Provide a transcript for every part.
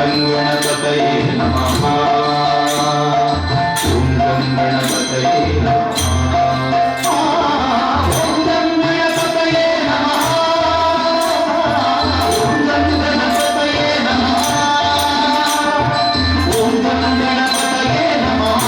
गणपतये नमः। ॐ गं गणपतये नमः। ॐ गं गणपतये नमः। ॐ गं गणपतये नमः। ॐ गं गणपतये नमः।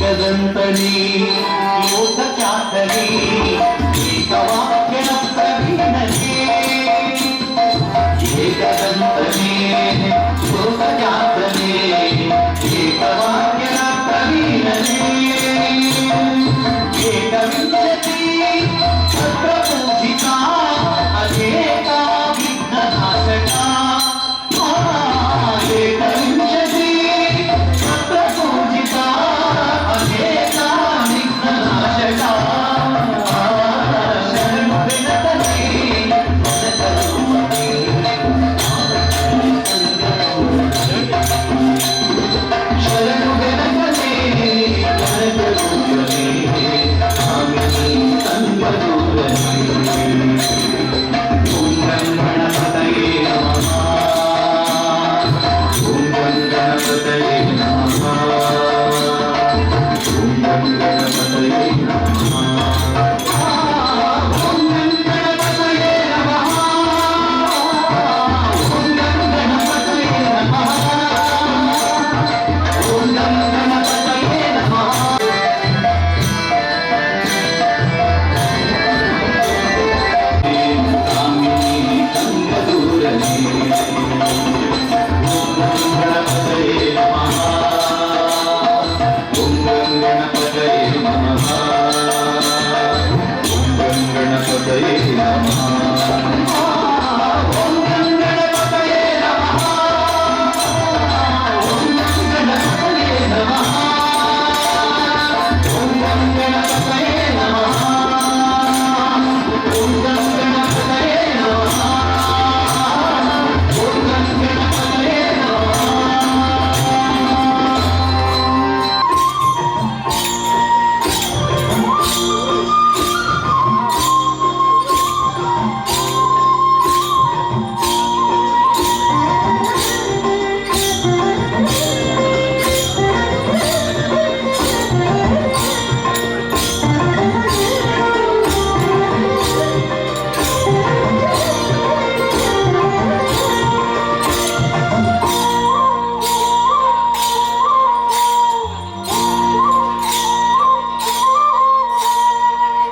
एकदन्तनी लोकख्यातनी एकवाक्यन प्रवीणने। एकदन्तनी लोकख्यातनी एकवाक्यन प्रवीणने। एकविंशति सर्वपूजिता अनेका विघ्ननाशका। एकविंशति सर्वपूजिता अनेका विघ्ननाशका। शरणु गणपते शरणु गणपते गणपते स्वामी संगरूपने। ॐ गं गणपतये नमः। ॐ गं गणपतये नमः। ॐ गं गणपतये नमः। ॐ गं गणपतये नमः। ॐ गं गणपतये नमः। ॐ गं गणपतये नमः। स्वामी संगरूपने। ॐ गं गणपतये नमः। ॐ गं गणपतये नमः। ॐ गं गणपतये नमः। ॐ गं गणपतये नमः। ॐ गं गणपतये नमः। ॐ गं गणपतये नमः। ॐ गं गणपतये नमः। ॐ गं गणपतये नमः।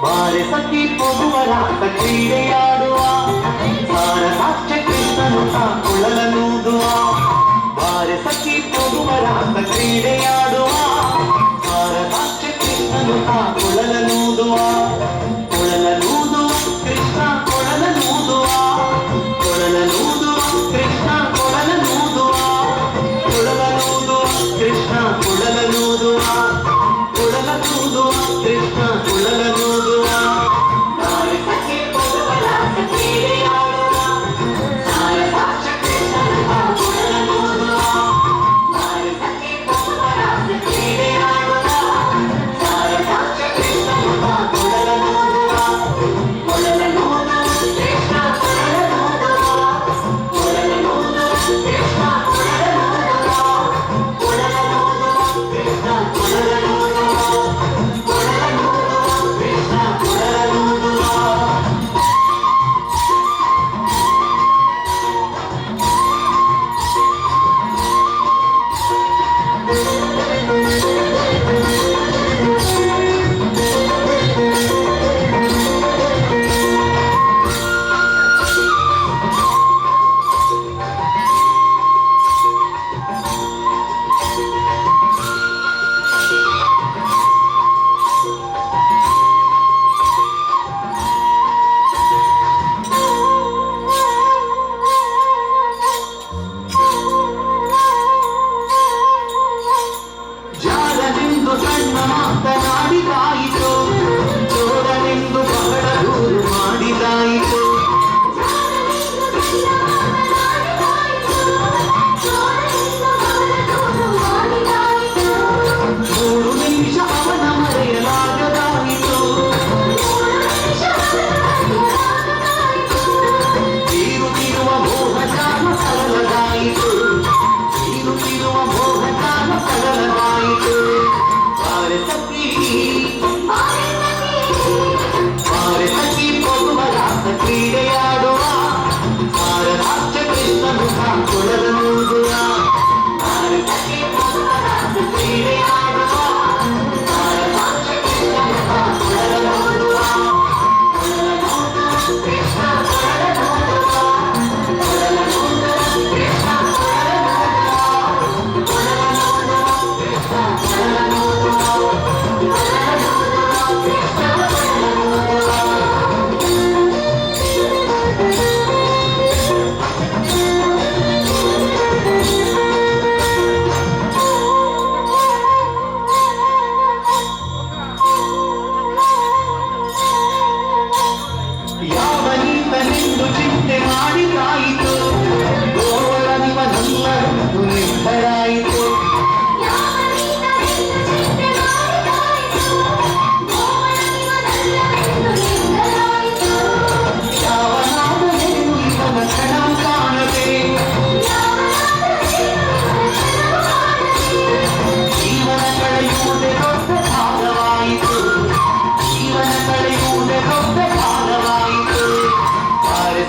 ಬಾರೆ ಸಖಿ ಪೊಗುವರಾಟ ಕ್ರೀಡೆಯಾಡುವ ಸಾರಸಾಕ್ಷ ಕೃಷ್ಣನು ಕುಳಲನೂದುವ. ಬಾರೆ ಸಖಿ ಪೊಗುವರಾಟ ಕ್ರೀಡೆಯಾಡುವ ಸಾರಸಾಕ್ಷ ಕೃಷ್ಣನು ಕುಳಲನೂದುವ. ಕೊಳಲನೂದುವ ಕೃಷ್ಣ ಕೊಳಲನೂದುವ. ಕೊಳಲನೂದುವ ಕೃಷ್ಣ ಕೊಳಲನೂದುವ. ಕೊಳಲನೂದುವ ಕೃಷ್ಣ ಕೊಳಲನೂದುವ. ಕೊಳಲನೂದುವ ಕೃಷ್ಣ ಕೊಳಲನೂದುವ. ಬಾರೆ ಸಖಿ ಪೊಗುವರಾಟ ಕ್ರೀಡೆಯಾಡುವ ಸಾರಸಾಕ್ಷ ಕೃಷ್ಣನು ಕುಳಲನೂದುವ. ಬಾರೆ ಸಖಿ ಪೊಗುವರಾಟ ಕ್ರೀಡೆಯಾಡುವ ಸಾರಸಾಕ್ಷ ಕೃಷ್ಣನು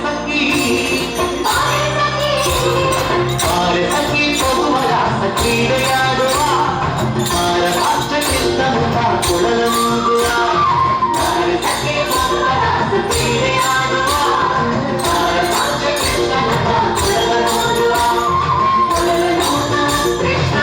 ಸಖಿ ಬಾರೆ ಸಖಿ ಹೋಗುವ ರಾಸ ಕ್ರೀಡೆಯಾಡುವ ರಾಷ್ಟ್ರಕ್ಕಿಂತ ಮುಖ ಕೊಡಲೂಗುವ ಬಾರೆ ಸಖಿ ಹೋಗುವ ರಾಸ ಕ್ರೀಡೆಯಾಡುವ ರಾಷ್ಟ್ರಕ್ಕಿಂತ ಮುಖ ಕೊಡಲೂಗುವ ಕೃಷ್ಣ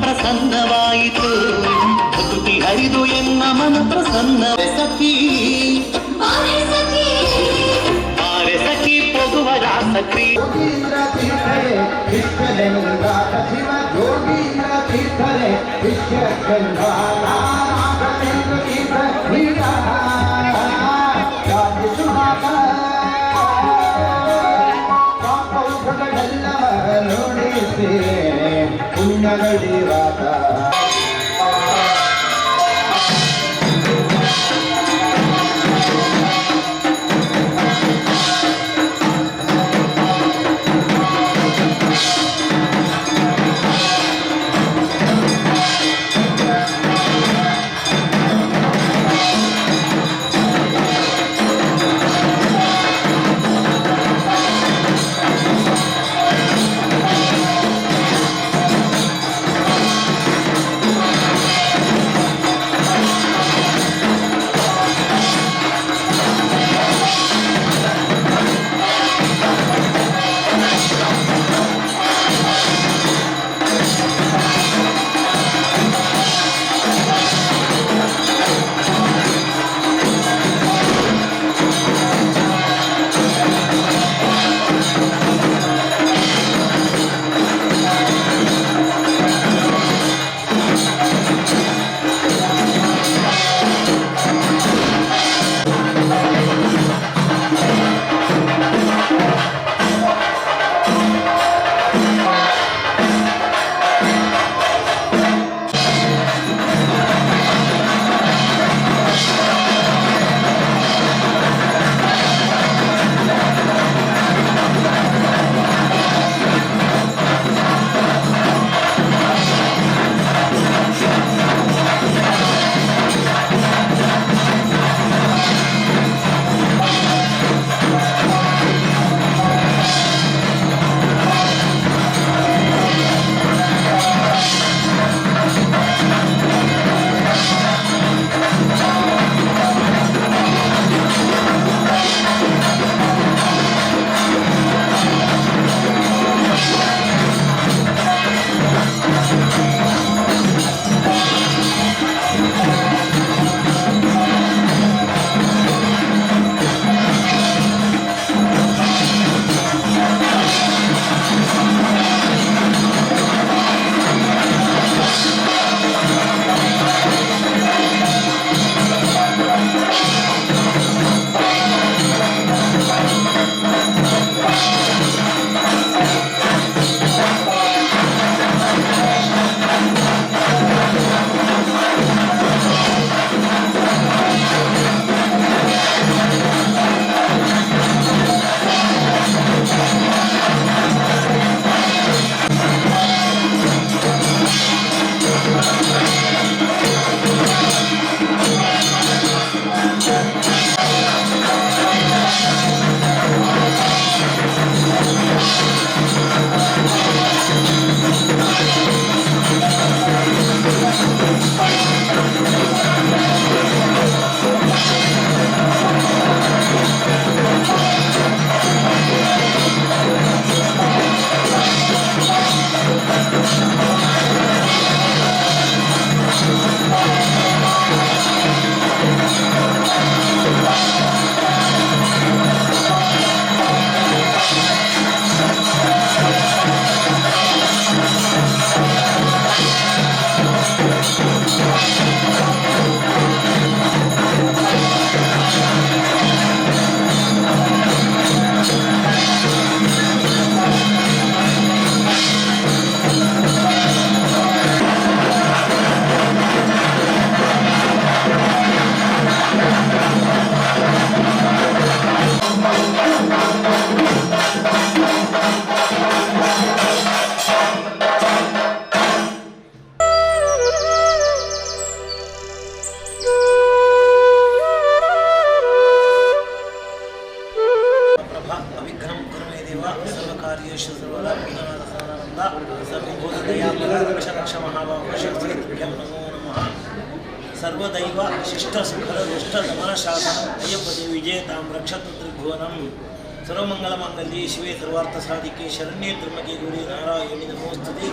ಪ್ರಸನ್ನವಾಯಿತು ಭಕ್ತಿ ಹರಿದು ಎನ್ನ ಮನ ಪ್ರಸನ್ನ ಸಖಿ ಬಾರೆ ಸಖಿ ಹೋಗುವ ರಾಸ ಯೋಗೀಂದ್ರ ತೀರ್ಥರೆ ವಿಶ್ವಲಿಂಗ ಸಚಿವ ಯೋಗೀಂದ್ರ ತೀರ್ಥರೆ ವಿಶ್ವಲಿಂಗ ನಾರಾಯಣ ತೀರ್ಥ ನೀಡ ರಾಜ್ಯ ಸುಧಾಕ ಪಾಪೌಷಧಗಳೆಲ್ಲವ ನೋಡಿಸಿ ಪುಣ್ಯಗಳಿರಾತ ಲಕ್ಷ ಮಹಾಭಾಭ್ಯಂ ನಮೋ ನಮಃ. ಸರ್ವದೈವ ಶಿಷ್ಟ ಸುಖದ ದುಷ್ಟ ದಮನ ಶಾಸನ ಅಯ್ಯಪ್ಪ ದೇವಿ ವಿಜೇತಾಂ ರಕ್ಷತು ತ್ರಿಭುವನಂ. ಸರ್ವಮಂಗಲಮಾಂಗಲ್ಯೆ ಶಿವೆ ಸರ್ವಾರ್ಥ ಸಾಧಿಕೆ ಶರಣ್ಯೇ ತ್ರ್ಯಂಬಕೆ ಗೌರಿ ನಾರಾಯಣಿ ನಮೋಸ್ತುತೆ.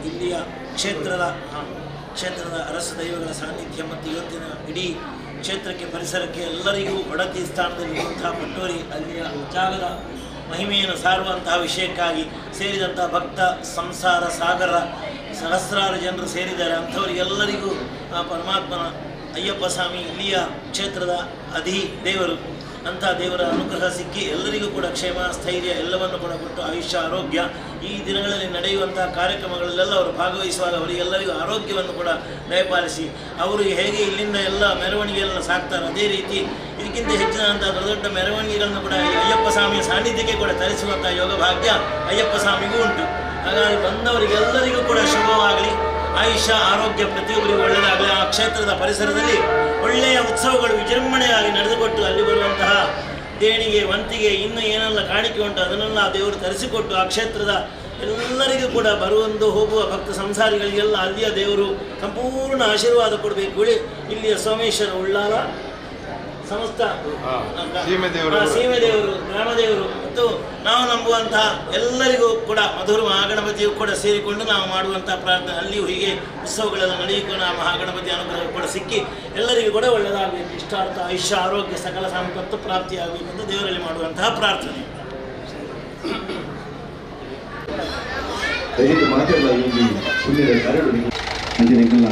ಇಲ್ಲಿಯ ಕ್ಷೇತ್ರದ ಅರಸ ದೈವಗಳ ಸಾನ್ನಿಧ್ಯ ಮತ್ತು ಇವತ್ತಿನ ಇಡೀ ಕ್ಷೇತ್ರಕ್ಕೆ ಪರಿಸರಕ್ಕೆ ಎಲ್ಲರಿಗೂ ಒಡತಿ ಸ್ಥಾನದಲ್ಲಿರುವಂತಹ ಪಟ್ಟೋರಿ ಅಲ್ಲಿಯ ಜಾಗದ ಮಹಿಮೆಯನ್ನು ಸಾರುವಂತಹ ವಿಷಯಕ್ಕಾಗಿ ಸೇರಿದಂಥ ಭಕ್ತ ಸಂಸಾರ ಸಾಗರ ಸಹಸ್ರಾರು ಜನರು ಸೇರಿದ್ದಾರೆ. ಅಂಥವರಿಗೆಲ್ಲರಿಗೂ ಆ ಪರಮಾತ್ಮನ ಅಯ್ಯಪ್ಪ ಸ್ವಾಮಿ ಇಲ್ಲಿಯ ಕ್ಷೇತ್ರದ ದೇವರು ಅಂಥ ದೇವರ ಅನುಗ್ರಹ ಸಿಕ್ಕಿ ಎಲ್ಲರಿಗೂ ಕೂಡ ಕ್ಷೇಮ ಸ್ಥೈರ್ಯ ಎಲ್ಲವನ್ನು ಕೂಡ ಕೊಟ್ಟು ಆಯುಷ್ಯ ಆರೋಗ್ಯ ಈ ದಿನಗಳಲ್ಲಿ ನಡೆಯುವಂಥ ಕಾರ್ಯಕ್ರಮಗಳಲ್ಲೆಲ್ಲ ಅವರು ಭಾಗವಹಿಸುವಾಗ ಅವರಿಗೆಲ್ಲರಿಗೂ ಆರೋಗ್ಯವನ್ನು ಕೂಡ ದಯಪಾಲಿಸಿ ಅವರು ಹೇಗೆ ಇಲ್ಲಿಂದ ಎಲ್ಲ ಮೆರವಣಿಗೆಯನ್ನು ಸಾಕ್ತಾರೆ ಅದೇ ರೀತಿ ಇದಕ್ಕಿಂತ ಹೆಚ್ಚಿನಂಥ ದೊಡ್ಡ ದೊಡ್ಡ ಮೆರವಣಿಗೆಗಳನ್ನು ಕೂಡ ಈ ಅಯ್ಯಪ್ಪ ಸ್ವಾಮಿಯ ಸಾನ್ನಿಧ್ಯಕ್ಕೆ ಕೂಡ ತರಿಸುವಂಥ ಯೋಗ ಭಾಗ್ಯ ಅಯ್ಯಪ್ಪ ಸ್ವಾಮಿಗೂ ಉಂಟು. ಹಾಗಾಗಿ ಬಂದವರಿಗೆಲ್ಲರಿಗೂ ಕೂಡ ಶುಭವಾಗಲಿ, ಆಯುಷ್ಯ ಆರೋಗ್ಯ ಪ್ರತಿಯೊಬ್ಬರಿಗೂ ಒಳ್ಳೆಯದಾಗಲಿ. ಆ ಕ್ಷೇತ್ರದ ಪರಿಸರದಲ್ಲಿ ಒಳ್ಳೆಯ ಉತ್ಸವಗಳು ವಿಜೃಂಭಣೆಯಾಗಿ ನಡೆದುಕೊಟ್ಟು ಅಲ್ಲಿ ಬರುವಂತಹ ದೇಣಿಗೆ ವಂತಿಗೆ ಇನ್ನು ಏನೆಲ್ಲ ಕಾಣಿಕೆ ಉಂಟು ಅದನ್ನೆಲ್ಲ ದೇವರು ತರಿಸಿಕೊಟ್ಟು ಆ ಕ್ಷೇತ್ರದ ಎಲ್ಲರಿಗೂ ಕೂಡ ಬರುವಂದು ಹೋಗುವ ಭಕ್ತ ಸಂಸಾರಿಗಳಿಗೆಲ್ಲ ಅಲ್ಲಿಯ ದೇವರು ಸಂಪೂರ್ಣ ಆಶೀರ್ವಾದ ಕೊಡಬೇಕು. ಇಲ್ಲಿಯ ಸೋಮೇಶ್ವರ ಉಳ್ಳಾಲ ಸಮಸ್ತ ಸೀಮೆ ದೇವರು ಗ್ರಾಮದೇವರು ಮತ್ತು ನಾವು ನಂಬುವಂತಹ ಎಲ್ಲರಿಗೂ ಕೂಡ ಮಧುರ ಮಹಾಗಣಪತಿಯು ಕೂಡ ಸೇರಿಕೊಂಡು ನಾವು ಮಾಡುವಂತಹ ಪ್ರಾರ್ಥನೆ ಅಲ್ಲಿಯೂ ಹೀಗೆ ಉತ್ಸವಗಳೆಲ್ಲ ನಡೆಯುಕೊಂಡು ಆ ಮಹಾಗಣಪತಿ ಅನುಗ್ರಹ ಕೂಡ ಸಿಕ್ಕಿ ಎಲ್ಲರಿಗೂ ಕೂಡ ಒಳ್ಳೆಯದಾಗಬೇಕು, ಇಷ್ಟಾರ್ಥ ಆಯುಷ್ಯ ಆರೋಗ್ಯ ಸಕಲ ಸಂಪತ್ತು ಪ್ರಾಪ್ತಿಯಾಗಬೇಕು ಅಂತ ದೇವರಲ್ಲಿ ಮಾಡುವಂತಹ ಪ್ರಾರ್ಥನೆ. ದಯವಿಟ್ಟು ಮಾತೆಲ್ಲ ಇಲ್ಲಿ ಪುಣ್ಯದ ಕರಡು ಅಂಜನೆಗೆಲ್ಲ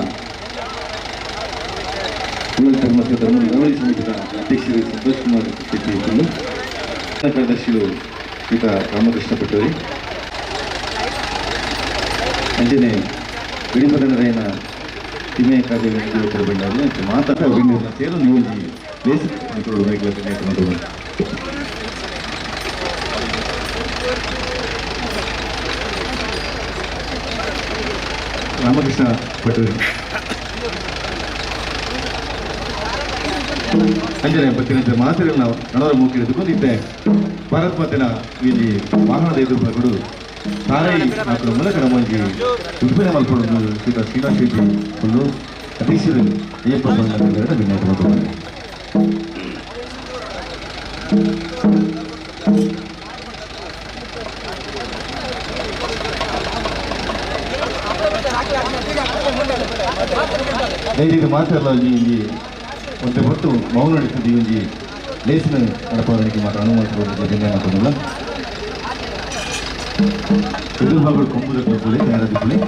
ಧರ್ಮಸ್ಥಳ ಮೆರವಣಿಗೆ ಸಮಿತಿಯ ಅಧ್ಯಕ್ಷರು ಸಂತೋಷ್ ಕುಮಾರ್ ಶೆಟ್ಟಿ ಇದ್ದರು, ಕಾರ್ಯದರ್ಶಿಗಳು ಶ್ರೀಯುತ ರಾಮಕೃಷ್ಣ ಪಟ್ಟೋರಿ, ಅಂಜನೆ ವಿಡಿಂಬರನರೈನ ತಿಮ್ಮೆ ಕಾರ್ಯ ಬಂಡಾರು ಮಾತಾಡ ವಿಡಿಂಬರನ ಸೇರು ನೀವು ಬೇಸಿಕ್ ಮಕ್ಕಳು ನೇತೃತ್ವ ರಾಮಕೃಷ್ಣ ಪಟ್ಟೋರಿ ಅಂಜನೆ ಬತ್ತಿನ ಮಾತುಗಳನ್ನ ನಾವು ನಡವರ ಮೂಕಿ ಎದುಕೊಂಡಿದ್ದೆ ಭಾರತ್ ಮಾತಿನ ಇಲ್ಲಿ ವಾಹನದ ಎದುರುಗಳು ಸಾರಾಯಿ ಮಾತ್ರ ಮೂಲಕ ನಮಗೆ ಉತ್ಪನ್ನ ಮಾಡಿಕೊಂಡು ಶ್ರೀಯುತ ಶ್ರೀನಾಥ್ ಶೆಟ್ಟಿ ಒಂದು ಅಧ್ಯಕ್ಷರು ಅಯ್ಯಪ್ಪ ಸ್ವಾಮಿ ವಿನಂತಿ ಮಾಡಿದ್ದಾರೆ. ದಯವಿಟ್ಟು ಮಾತಲ್ಲ ಇಲ್ಲಿ ಒಂದು ಹೊತ್ತು ಮೌನ ನಡೆಸಿದ್ದು ಒಂಜಿ ಲೇಸಿನ ನಡಪಾವಳಿಗೆ ಮಾತ್ರ ಅನುಮತಿಸುವುದು ಬೆಂಗಾನಲ್ಲ ಎದುರು ಭಾಗಗಳು ಕೊಂಬುದ ಕೊಬ್ಬಳಿ ಯಾರದಿಬ್ಬಳಿ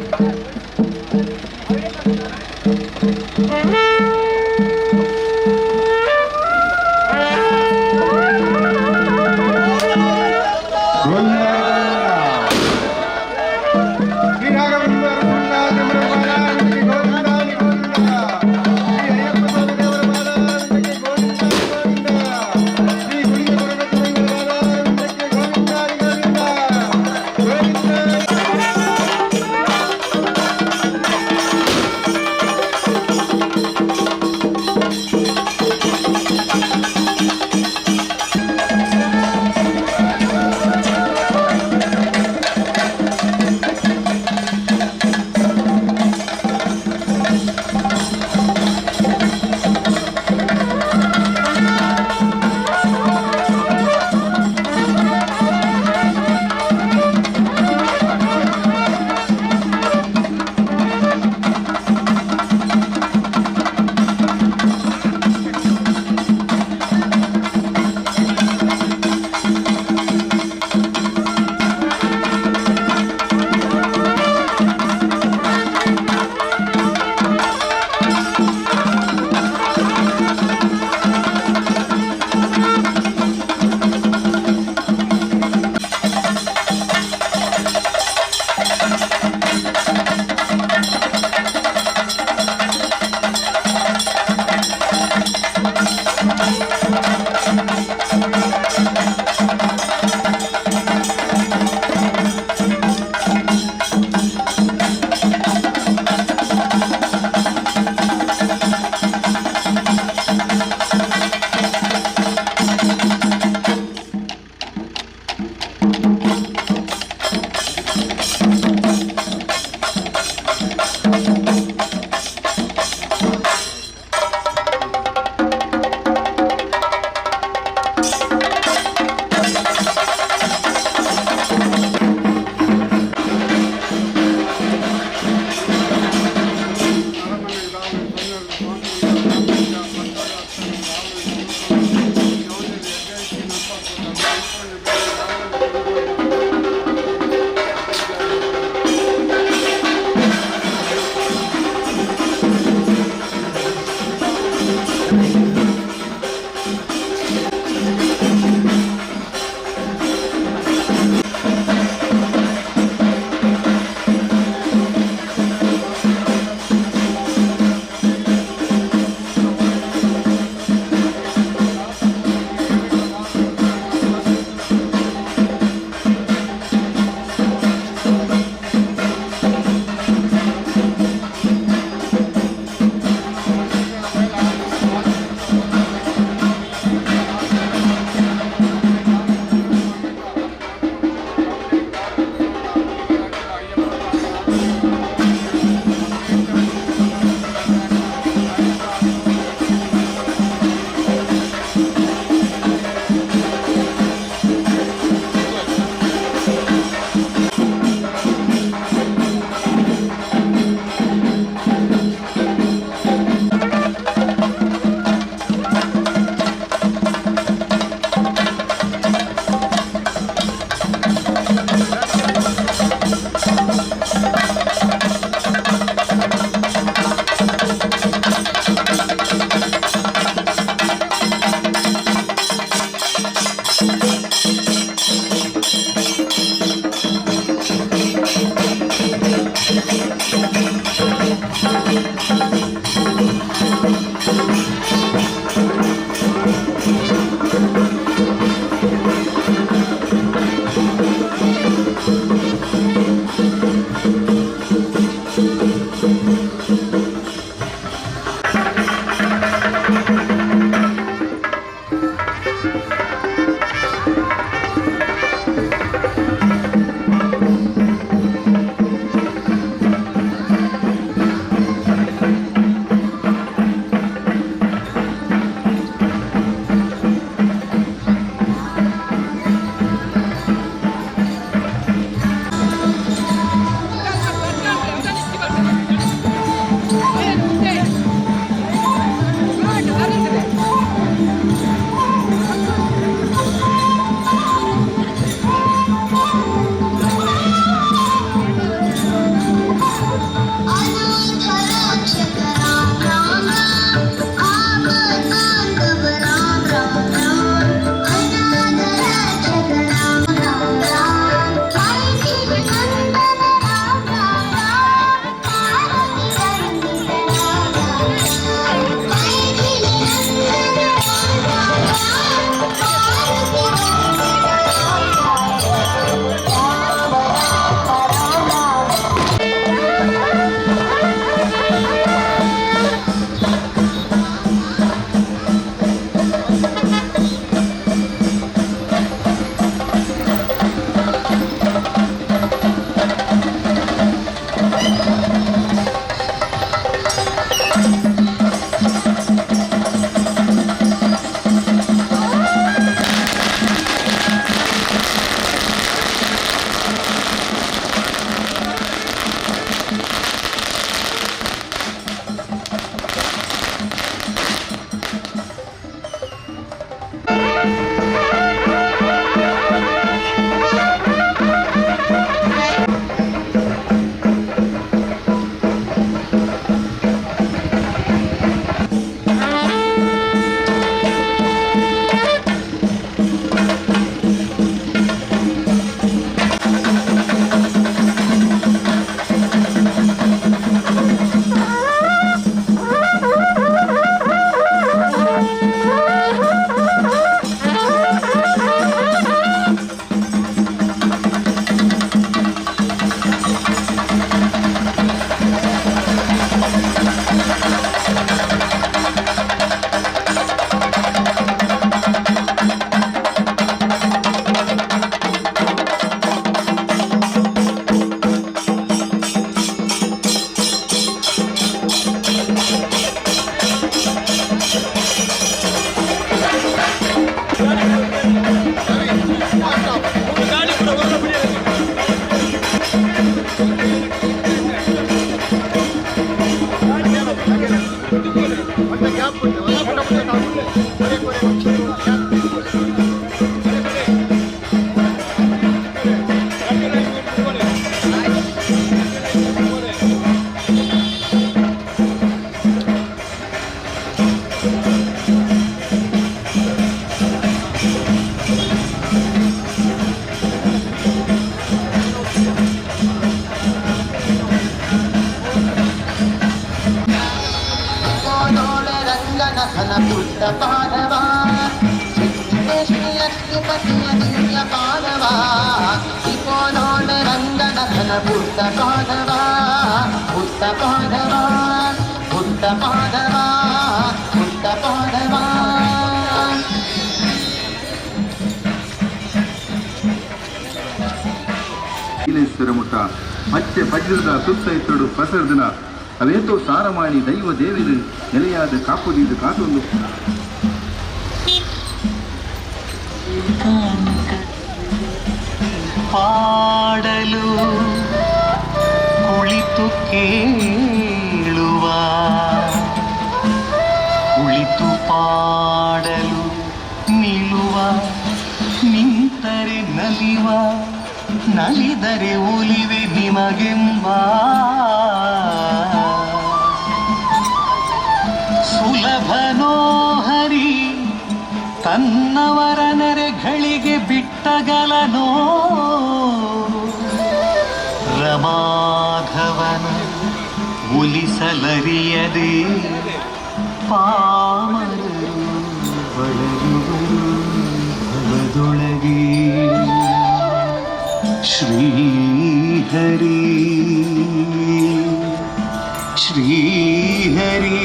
ಪಾದವಾ ಶ್ರೀಪತಿಯ ದಿವ್ಯ ಪಾದವಾ ಇಪೋನೋಡ ರಂಗನ ಘನ ಬುದ್ಧ ಪಾದವಾ ಬುದ್ಧ ಪಾದವಾ ಬುದ್ಧ ಪಾದವಾ ಬುದ್ಧ ಪಾದವಾ ಮುಟ್ಟ ಮಚ್ಚೆ ವಜ್ರದ ಸುತ್ತ ಇತ್ತಡು ಪಸರ್ದಿನ ಅವೇತೋ ಸಾರಮಾಣಿ ದೈವ ದೇವಿದು ನೆಲೆಯಾದ ಕಾಪುದಿದು ಕಾಸೊಂದು ಪಾಡಲು ಕುಳಿತು ಕೇಳುವ ಕುಳಿತು ಪಾಡಲು ನಿಲ್ಲುವ ನಿಂತರೆ ನಲಿವ ನಲಿದರೆ ಒಲಿವೆ ನಿಮಗೆಂಬ ಸುಲಭನೋ ಹರಿ ತನ್ನವರ ನೆರೆಗಳಿಗೆ ಬಿಟ್ಟಗಲನೋ ರಮಾಧವನ ಒಲಿಸಲರಿಯದೆ ಪಾಮರರು ಬಳಲುವರು ಭವದೊಳಗೆ. ಶ್ರೀಹರಿ ಶ್ರೀಹರಿ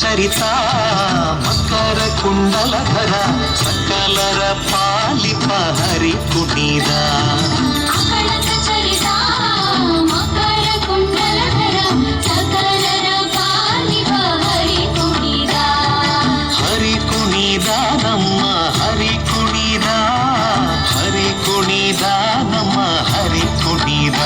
ಚರಿತಾ ಮಕರ ಕುಂಡಲಧರ ಸಕಲರ ಪಾಲಿಪ ಹರಿ ಕುಣಿದ. ಹರಿ ಕುಣಿದ ನಮ್ಮ ಹರಿ ಕುಣಿದ, ಹರಿ ಕುಣಿದ ನಮ್ಮ ಹರಿ ಕುಣಿದ.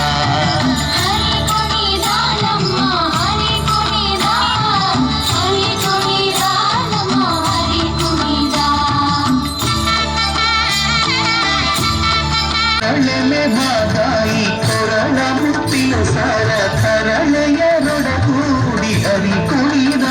ಭಾಗಾಯಿ ಕೊರಳ ಮುತ್ತಿನ ಸರ ತರಳೆಯರೊಡಗೂಡಿ ಹರಿ ಕುಣಿದ.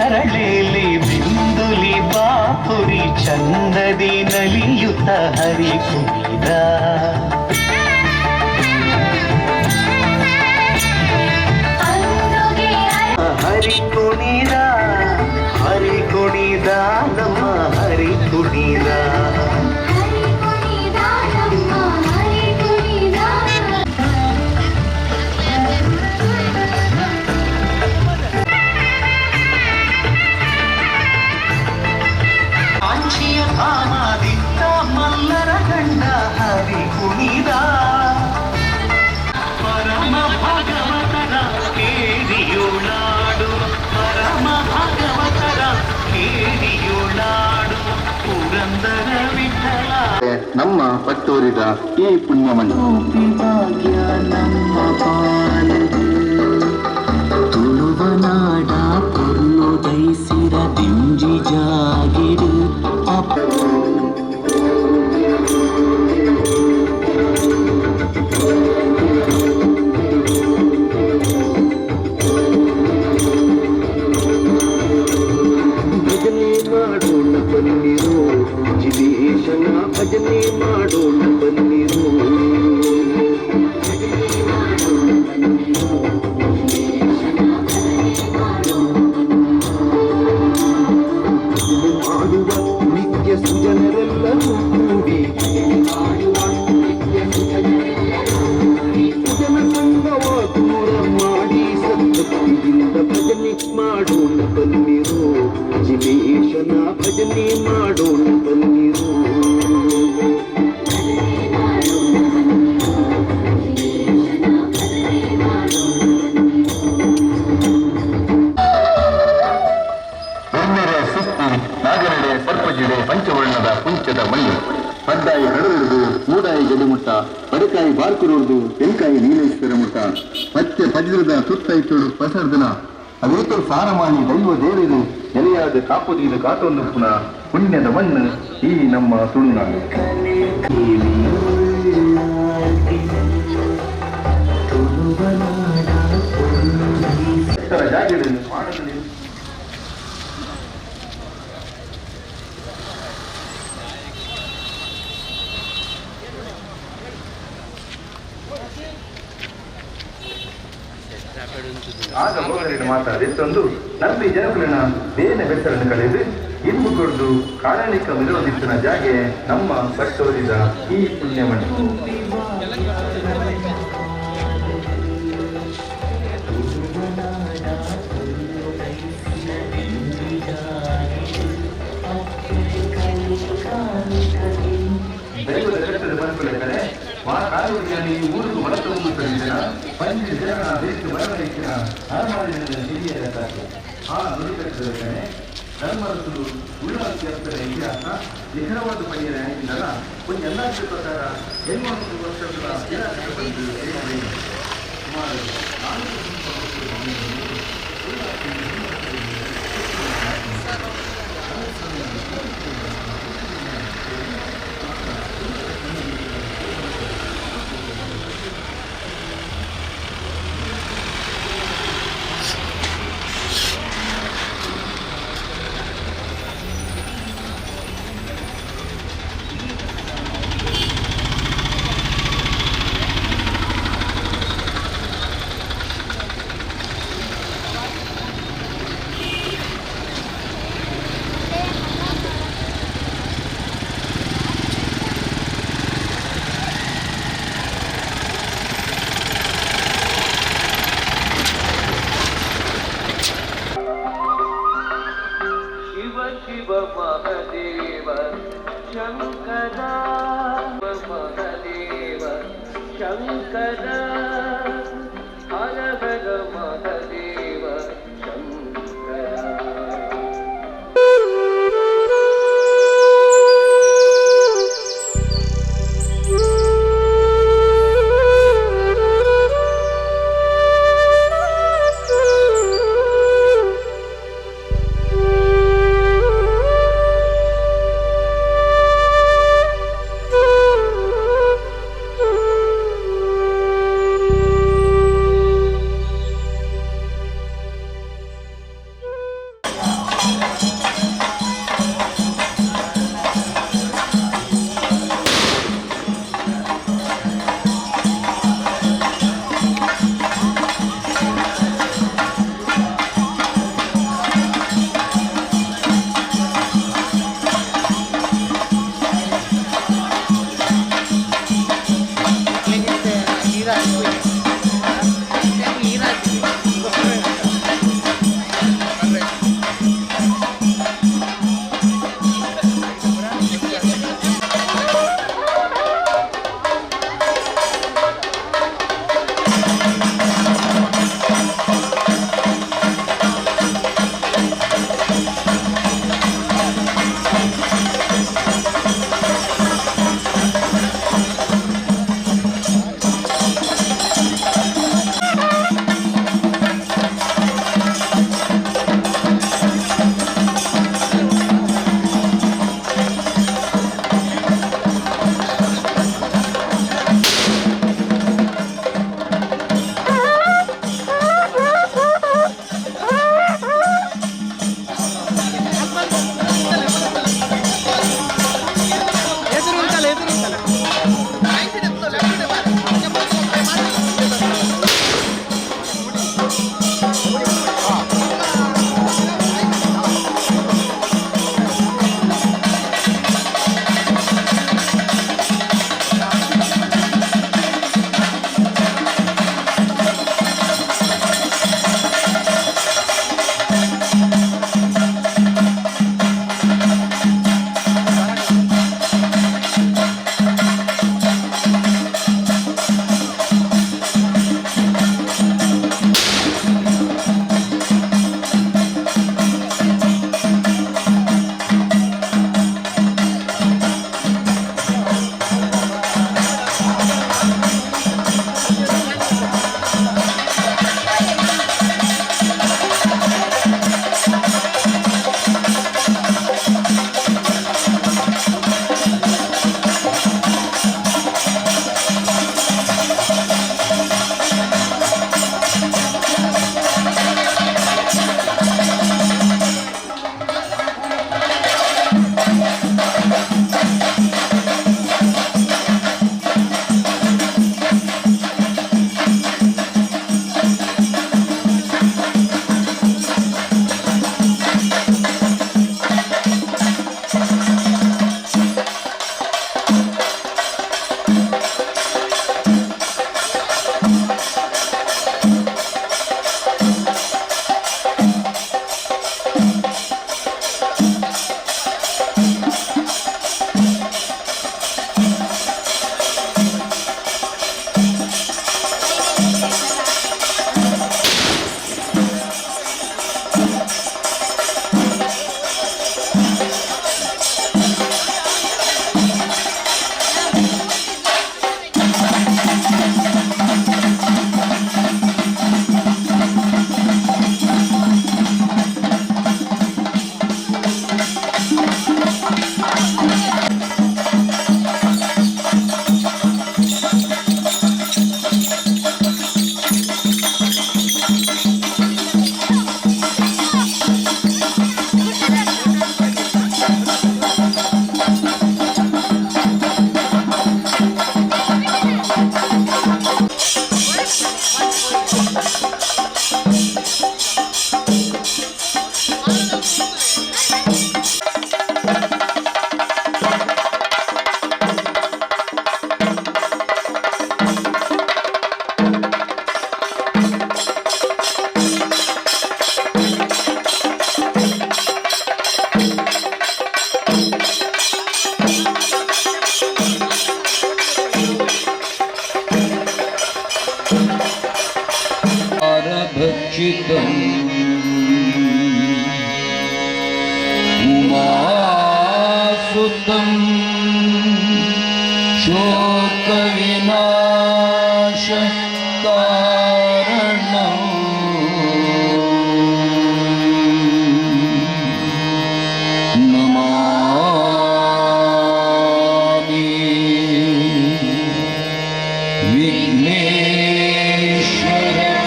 ಅರಳೇಲಿ ಬಿಂದುಲಿ ಬಾಪುರಿ ಚಂದದಿ ನಲಿಯುತ್ತ ಹರಿ ಕುಣಿದ. ಹರಿ ಕುಣಿದ, ಹರಿ ಕುಣಿದ ನಮ್ಮ ಹರಿ ಕುಣಿದ. ಭಾಮಾದಿತ್ತ ಮಲ್ಲರ ಗಂಡ ಹರಿ ಕುಣಿದ. ಪರಮ ಭಗವತರ ಕೇಳಿಯುಳಾಡು, ಪರಮ ಭಗವತರ ಕೇಳಿಯುಳಾಡು ಪುರಂದರ ವಿಠಲ. ನಮ್ಮ ಪಟ್ಟೂರಿದ ಈ ಪುಣ್ಯವನ್ನು ಭಾಗ್ಯ ನಮ್ಮ ಪಾಲನೆ ತುಳುವನಾಡ ಕೊಲ್ಲು ದೈಸಿರ ದಿಂಜಿ ಜಾಗಿಡು. ಭಜನೆ ಮಾಡೋಣ ಬನ್ನಿರು, ಜಿಲೇಶನ ಭಜನೆ ಮಾಡೋಣ ಬನ್ನಿರು. ಮಾಡುವ ನಿತ್ಯ ಸುಜನರೆಲ್ಲರೂ ಕೂಡಿ ಸುಜನ ಸಂಗವ ದೂರ ಮಾಡಿ ಸದ್ಭಕ್ತಿಯಿಂದ ಭಜನೆ ಮಾಡೋಣ ಬನ್ನಿರು, ಜಿಲೇಶನ ಭಜನೆ ಮಾಡೋಣ ಬನ್ನಿರು. ನಾಗನಡೆ ಸರ್ಪಜಿಡೆ ಪಂಚವರ್ಣದ ಕುಂಚದ ಮಣ್ಣು ಪಡ್ಡಾಯಿ ಕಡಲಿಡುದು ಮೂಡಾಯಿ ಗಡಿಮುಟ್ಟ ಪಡಕಾಯಿ ಬಾರ್ಕುರುವುದು ತೆಂಕಾಯಿ ನೀಲೇಶ್ವರ ಮುಟ್ಟ ಪಚ್ಚೆ ಪಜ್ರದ ತುತ್ತೈತುಡು ಪಸರ್ದನ ಅವೇತೋ ಸಾರಮಾನಿ ದೈವ ದೇವಿದು ನೆಲೆಯಾದ ಕಾಪುದೀದು ಕಾತೊಂದು ಪುನಃ ಪುಣ್ಯದ ಮಣ್ಣು ಈ ನಮ್ಮ ತುಳುನಾಡು. ಜಾಗದಲ್ಲಿ ಮಾಡದಲ್ಲಿ ಆಗ ಮೋಗಲಿನ ಮಾತಾಡಿತ್ತೊಂದು ನಂಬಿ ಜನಕುಲಿನ ಬೇನೆ ಬೆಸರನ್ನು ಕಳೆದು ಇನ್ಮುಗೊಡ್ದು ಕಾರಣಿಕ ವಿರೋಧಿಸಿನ ಜಾಗೆ ನಮ್ಮ ಕಟ್ಟೋರಿದ ಈ ಪುಣ್ಯಮಣ್ಣು. ದೈವದ ಕಟ್ಟದ ಬಂದ್ಕೊಳ್ಳೆ ಕಾಲುವರಿಯಲ್ಲಿ ಊರಿಗೆ ಹೊರತುಂಬು ತಂದಿನ ಪಂಚ ಜನ ದೇಶದ ಬರವಣಿಗೆಯ ಆಮಾರಿನ ಹಿರಿಯರ ಸಾಕು ಆ ನುಡಿಕಟ್ಟದ ಕಡೆ ಧರ್ಮರಸರು ಉಳ್ಳಾಕಿ ಅರ್ಥದ ಇತಿಹಾಸ ನಿಖರವಾದ ಪಡೆಯರ ಆಗಿದ್ದಲ್ಲ ಒಂದು ಎಲ್ಲಾದ್ರ ಪ್ರಕಾರ 80 ವರ್ಷಗಳ ಇತಿಹಾಸ ಬಂದು ಸುಮಾರು 「सुतं शोकविनाश कारणम् नमामि विघ्नेश्वर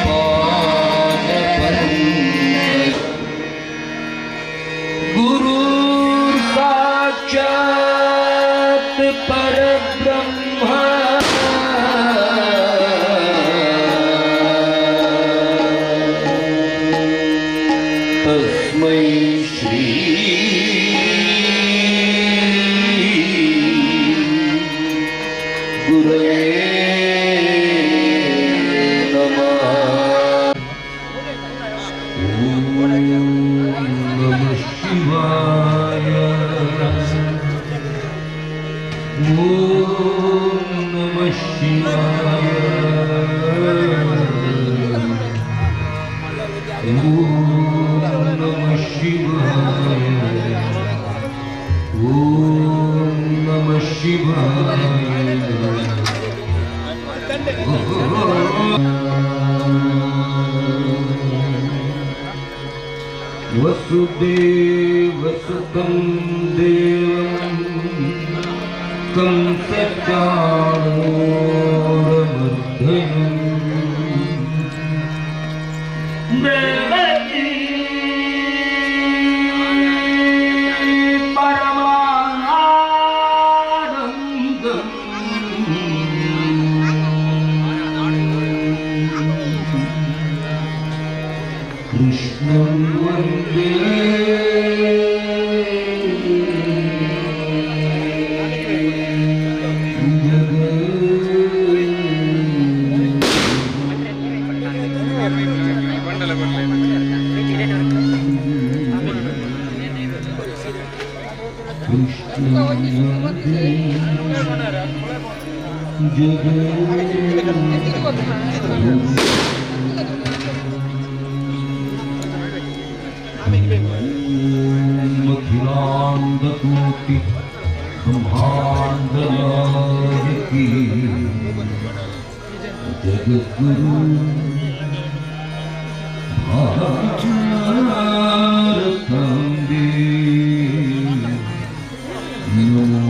पादपङ्कज गुरुर् साक्षात् परब्रह्म तस्मै श्री गुरवे नमः। ॐ नमः शिवाय। ॐ नमः शिवाय। ॐ नमः शिवाय। ॐ नमः शिवाय। वसुदेवसुतं देवं कंसचाणूरमर्दनम् देवकी परमानन्दम् कृष्णं वन्दे अखिलांडकोटि ब्रह्मांड नायकी जगद्गुरु भारतांबे नमो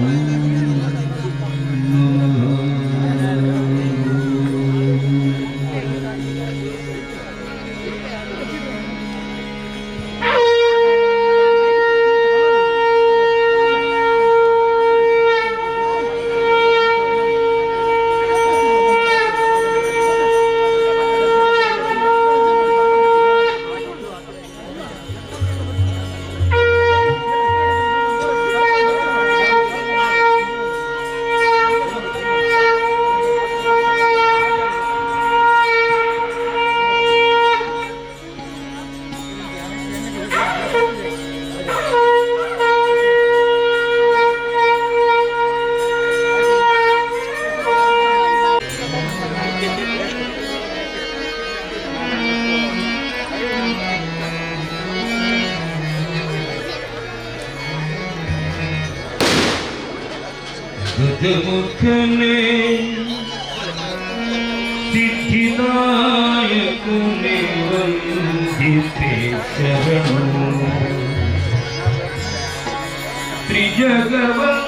गजमुखने सिद्धिदायकने वंदिते शरणो त्रिजगवंदितनाद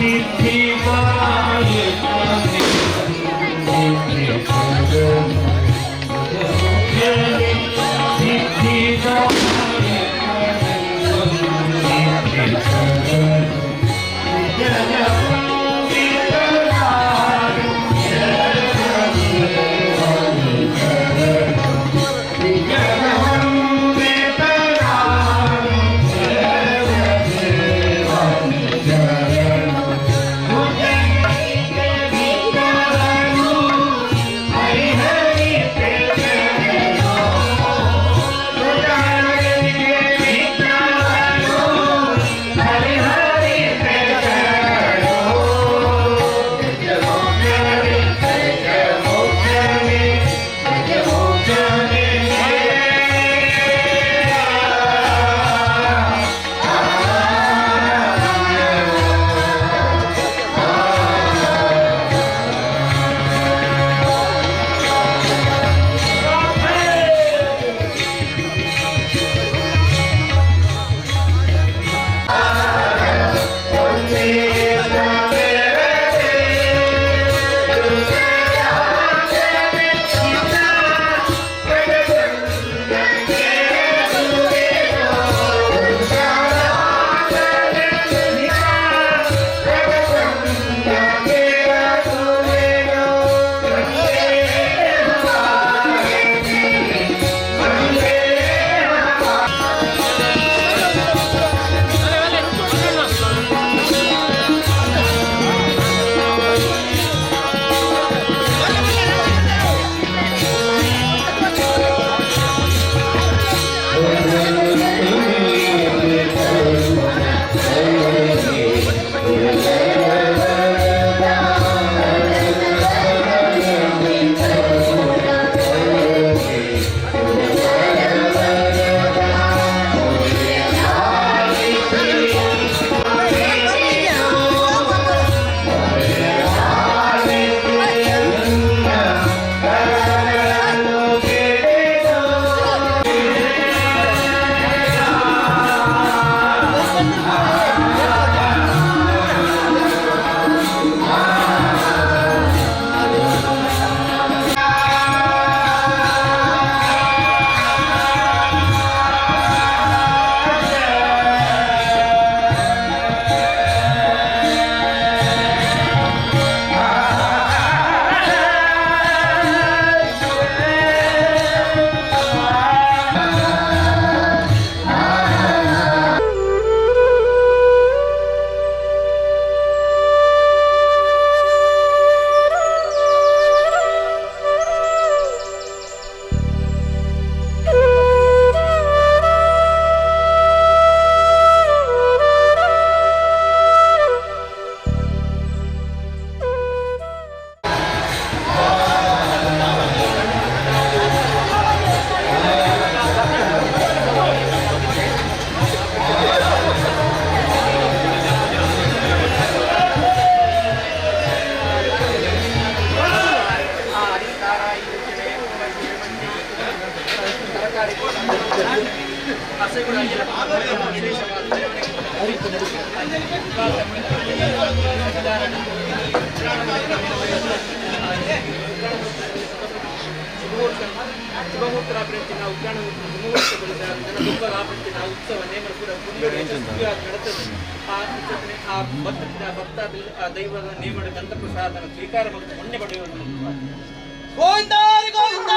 Siddhi ಶುಭಮೂರ್ತರಾಪಿ ನಾವು ಉಗ್ರಾಣ ಮುಹೂರ್ತಗೊಳಿಸಿದ ಉತ್ಸವ ನೇಮರು ಕೂಡ ನಡೆತ್ತದೆ. ಆ ಭಕ್ತ ದೈವದ ನೇಮದ ಗಂಧ ಪ್ರಸಾದನ ಸ್ವೀಕಾರ ಮತ್ತು ಪುಣ್ಯ ಪಡೆಯುವುದು. ಗೋವಿಂದ ಗೋವಿಂದ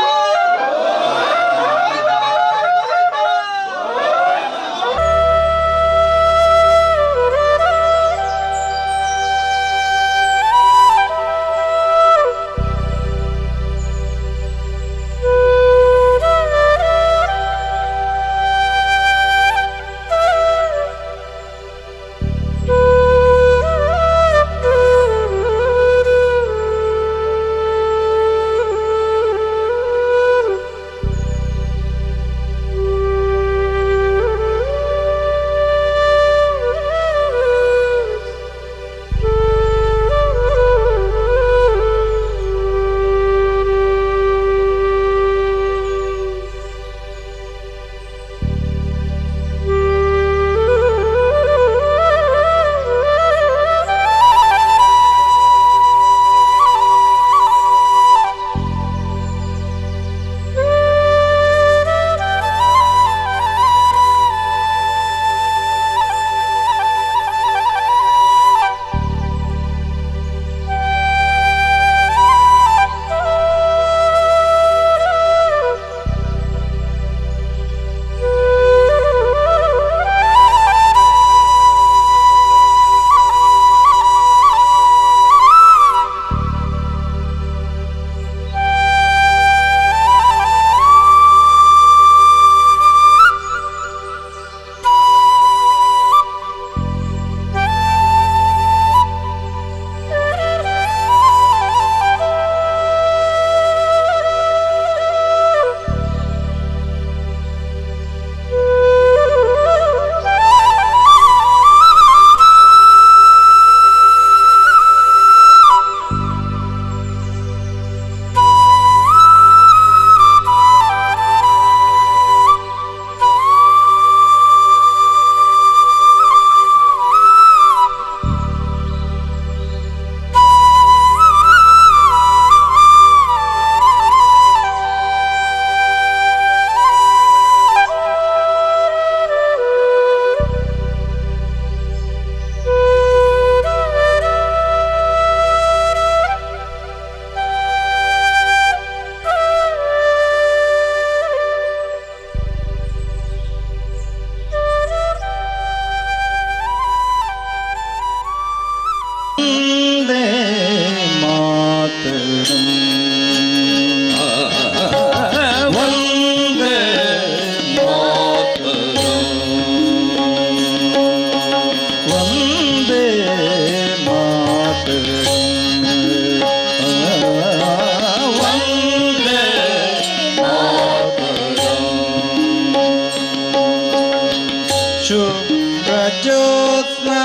शुभ्रज्योत्स्ना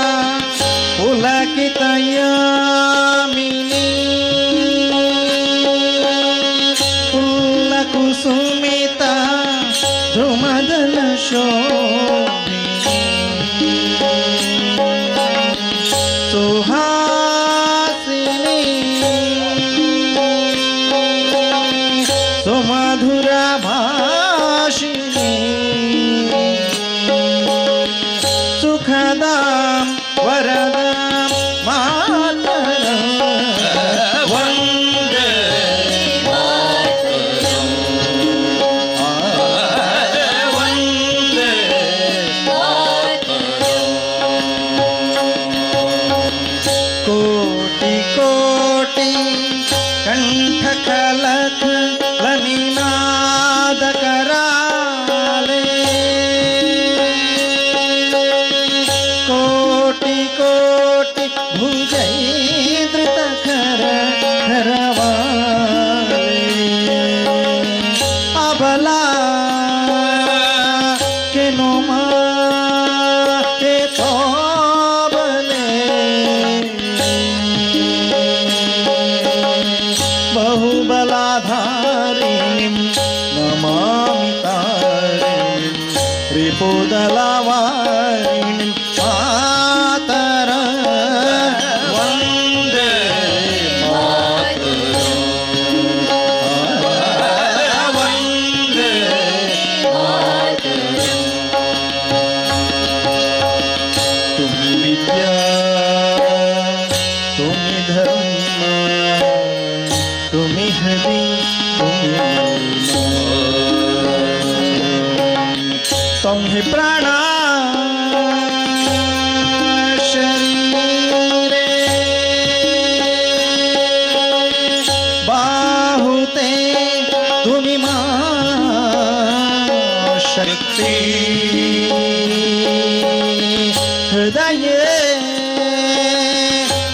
पुलकितयामिनी फुल्लकुसुमिता धूमदलशोभिनी सुहासिनी सुमधुरा भाषिणी सुखदां वरदां मातरं वन्दे मातरं वन्दे मातरं कोटि कोटि कंठकलख लनिनाद कराले कोटि कोटि भुजैद्रित खर खरवाले अबला के नुमा के तोबले बहुबलाधारिणीं नमामि तारिणीं रिपुदलवारिणीं मातरम्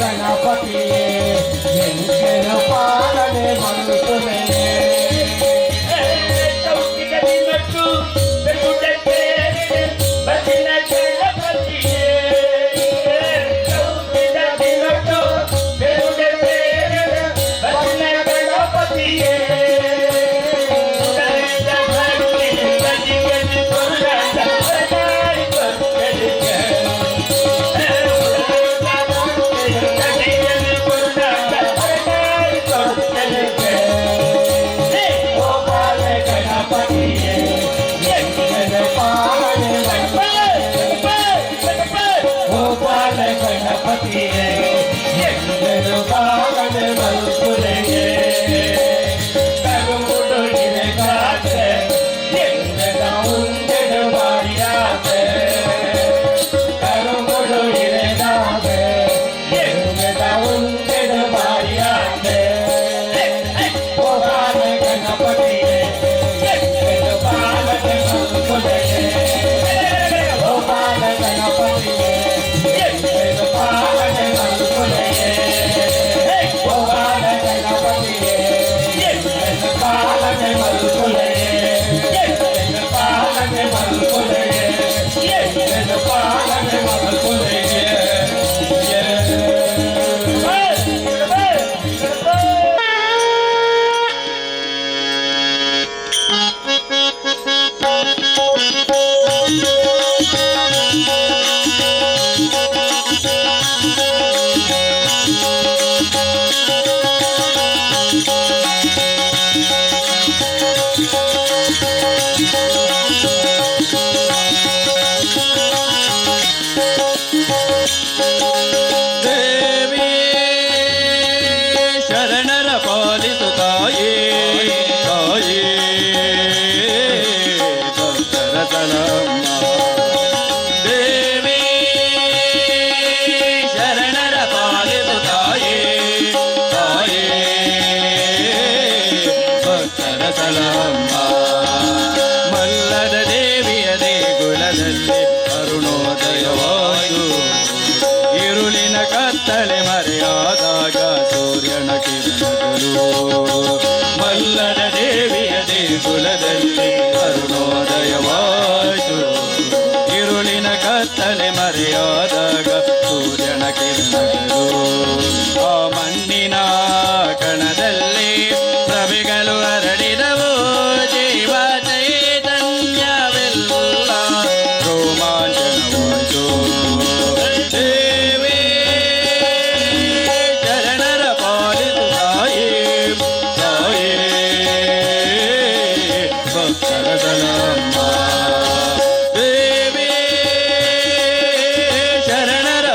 ಗಣಪತಿಯೇ ಎಂಕೆನು ಪಾಲನೆ ಮರುಕುವೆಯೇ ಕತ್ತಲೆ ಮರೆಯಾದಾಗ ಸೂರ್ಯನ ಕಿರಣಗಳು ಮಲ್ಲದ ದೇವಿಯ ದೇಗುಲದಲ್ಲಿ ಅರುಣೋದಯವಾಯಿತು ഇരുളിನ ಕತ್ತಲೆ ಮರೆಯಾದಾಗ ಸೂರ್ಯನ ಕಿರಣಗಳು ಆ ಮಣ್ಣಿನ ಕಣದಲ್ಲಿ ಪ್ರಭೆಗಳು ಹರಡಿದವು ಜೀವ ಚೈತನ್ಯವೆಲ್ಲ ರೋಮಾಂಚನವಾಯಿತು ಶರಣರ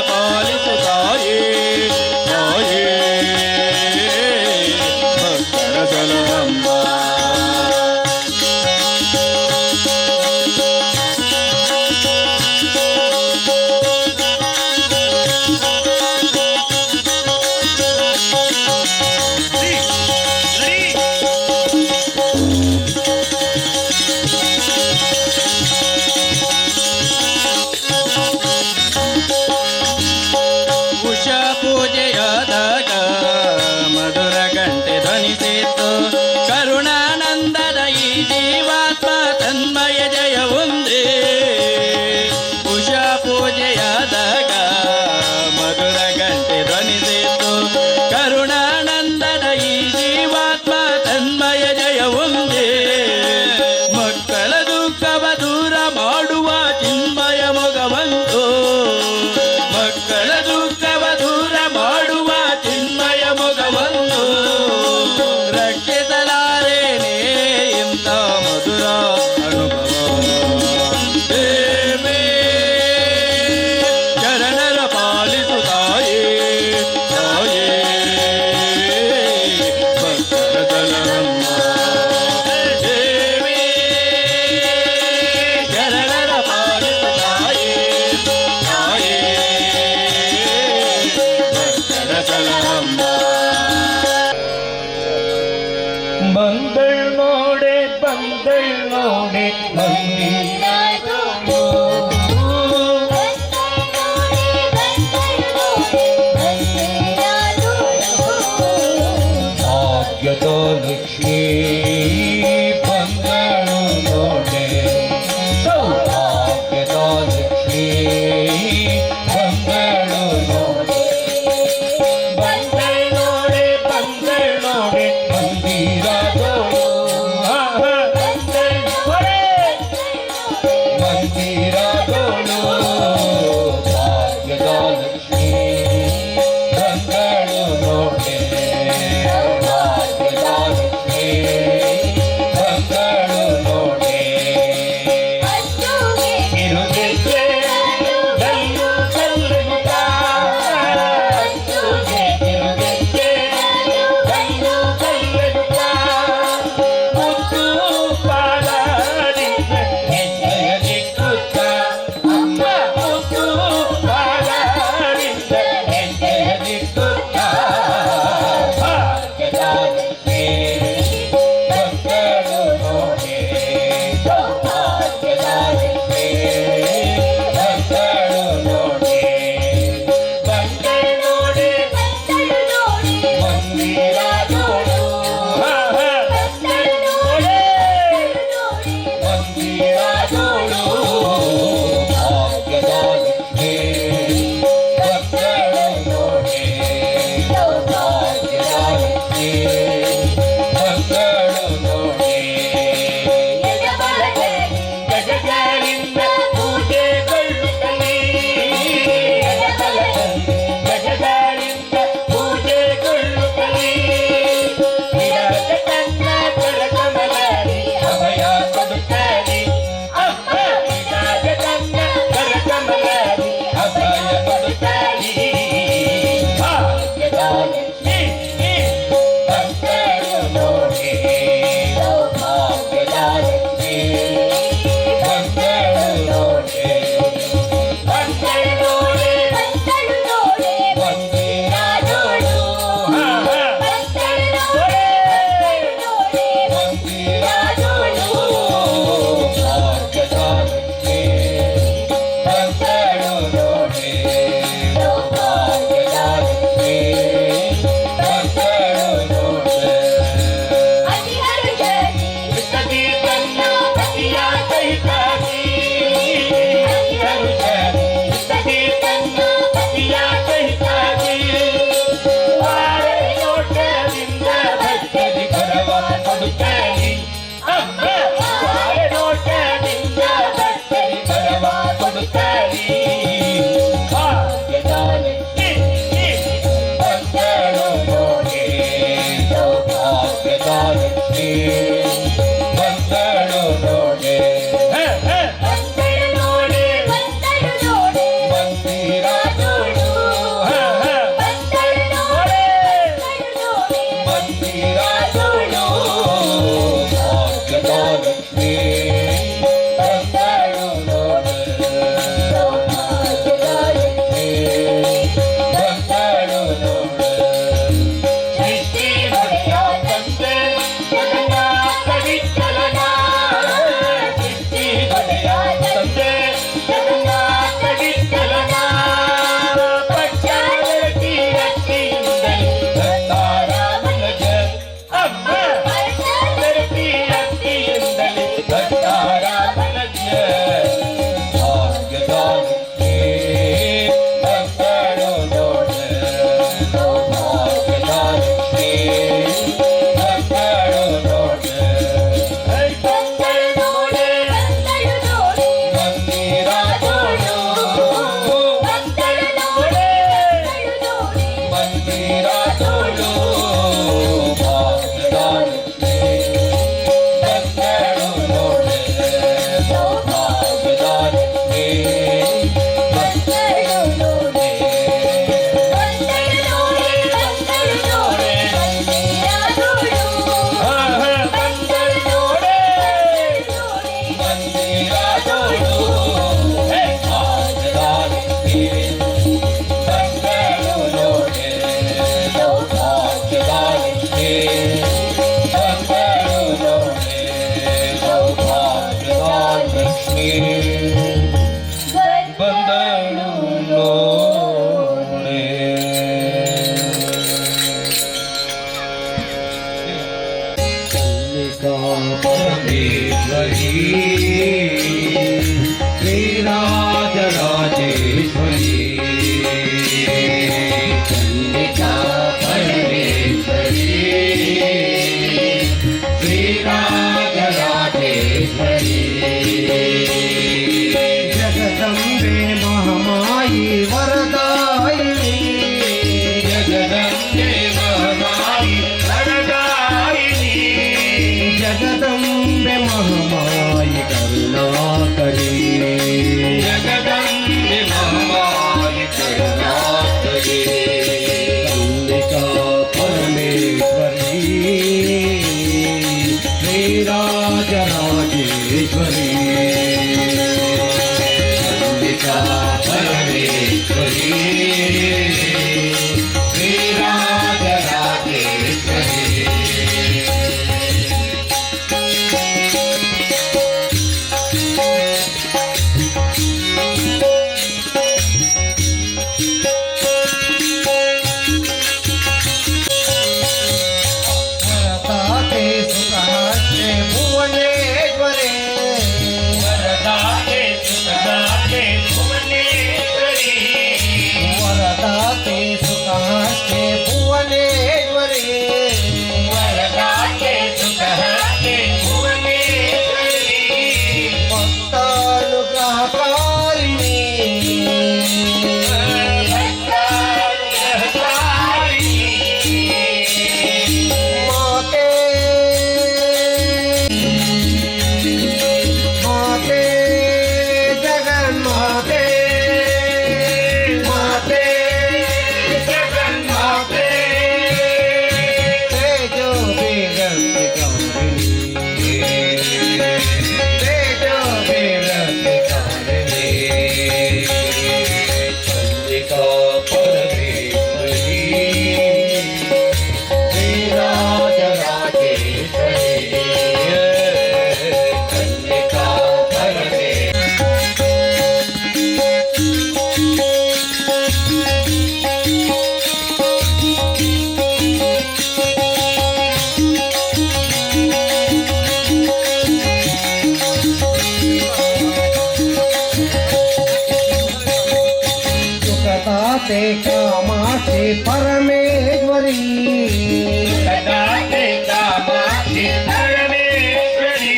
ते कामाक्षी परमेश्वरी सदा ते कामाक्षी परमेश्वरी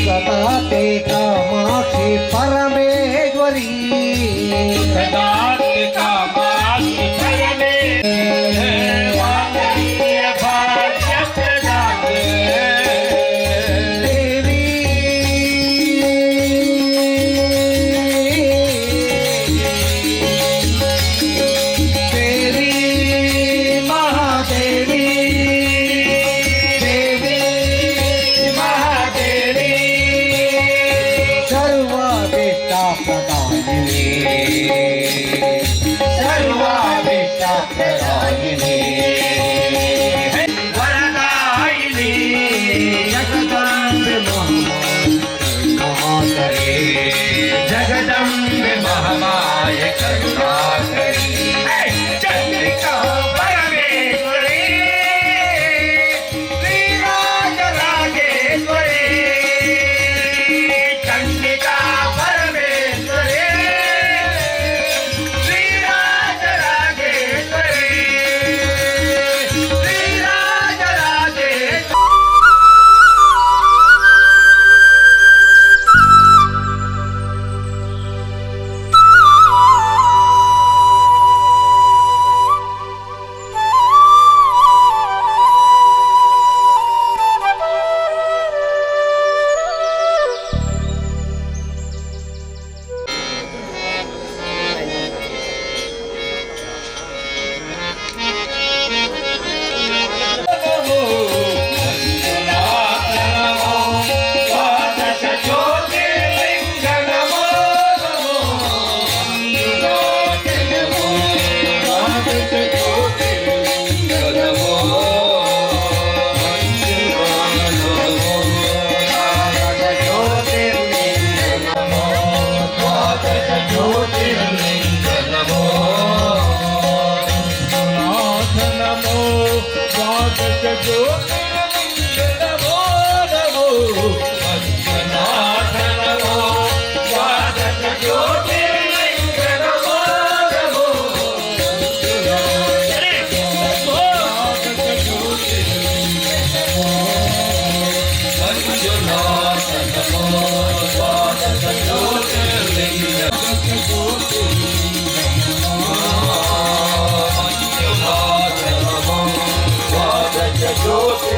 सुखदा ते कामाक्षी परमेश्वरी सदा ते कामाक्षी परमेश्वरी वांगनीय भाग्यप्रदाते देवी देवी महादेवी देवी महादेवी सर्वाभीष्टप्रदायिनी सर्वाभीष्टप्रदायिनी वरदायिनी जगदम्बे महामाये जगदम्बे महामाय करुणाकरी चंद्रिका परमेश्वरी श्रीराजराजेश्वरी चंद्रिका परमेश्वरी श्रीराजराजेश्वरी श्रीराजराजेश्वरी ज्योति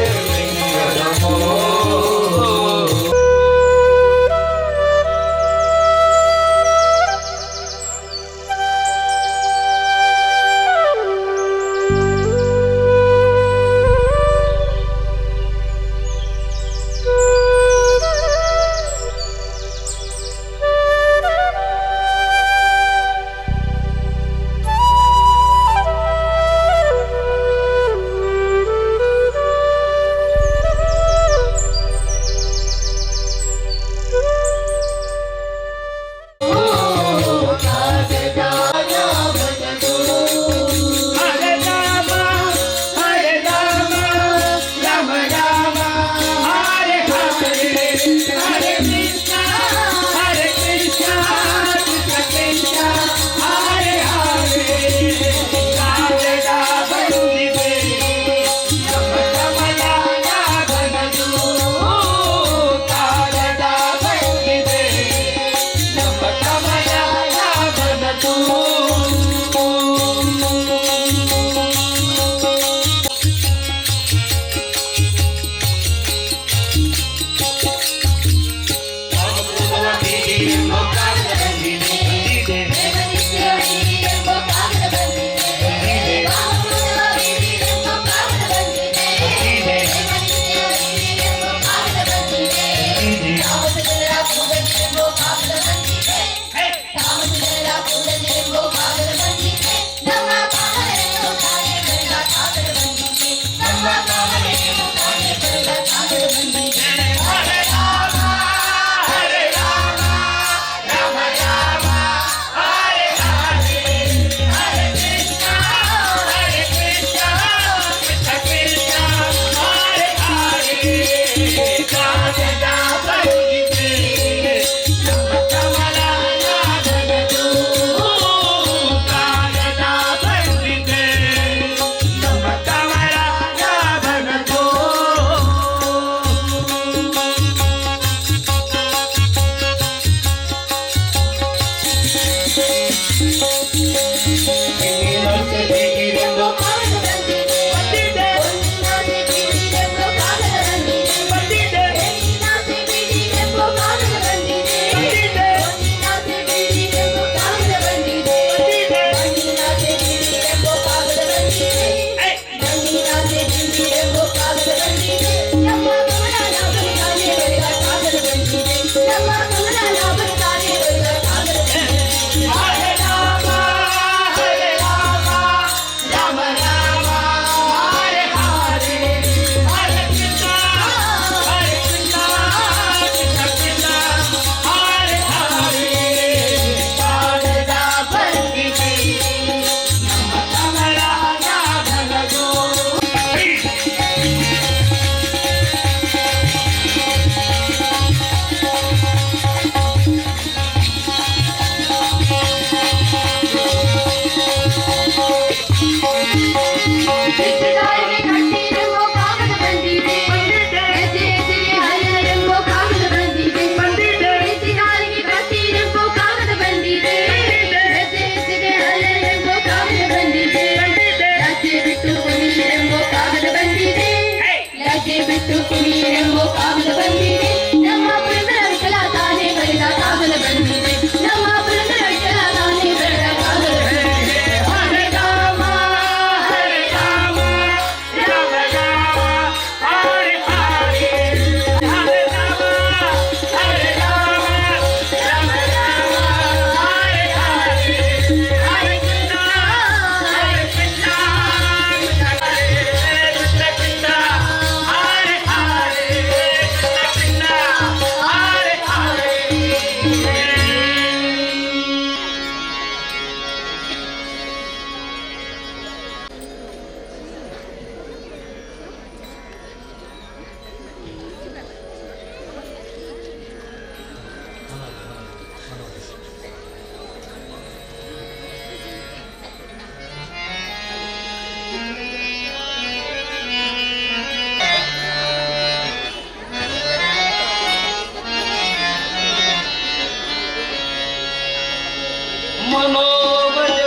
मनोबल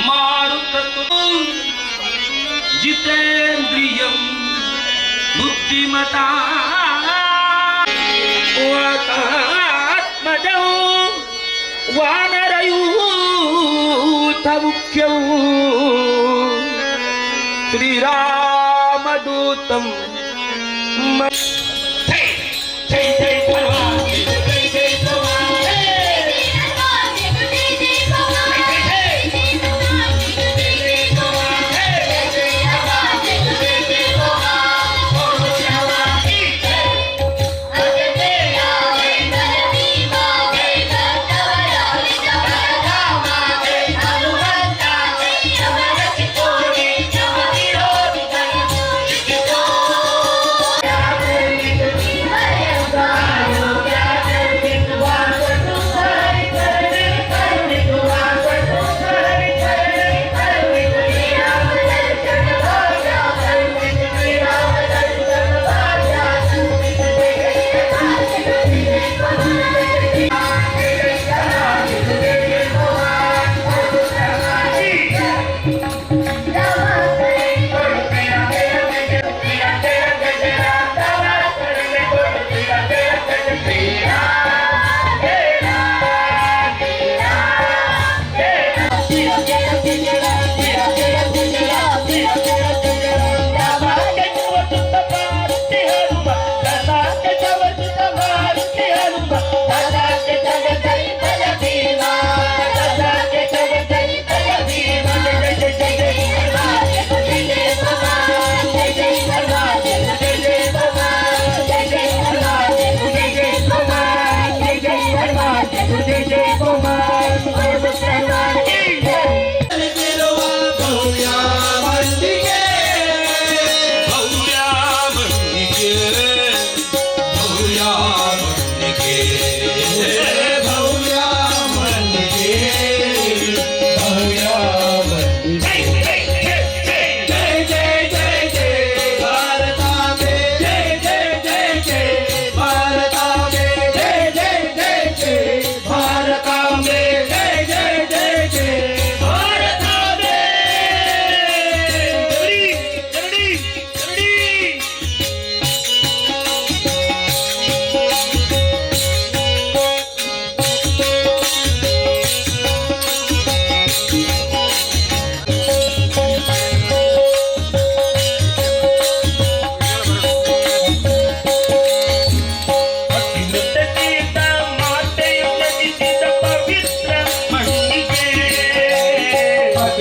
मारुतत्वं जितेन्द्रियं बुद्धिमता वातात्मजं वानरयूथमुख्यं श्रीरामदूतं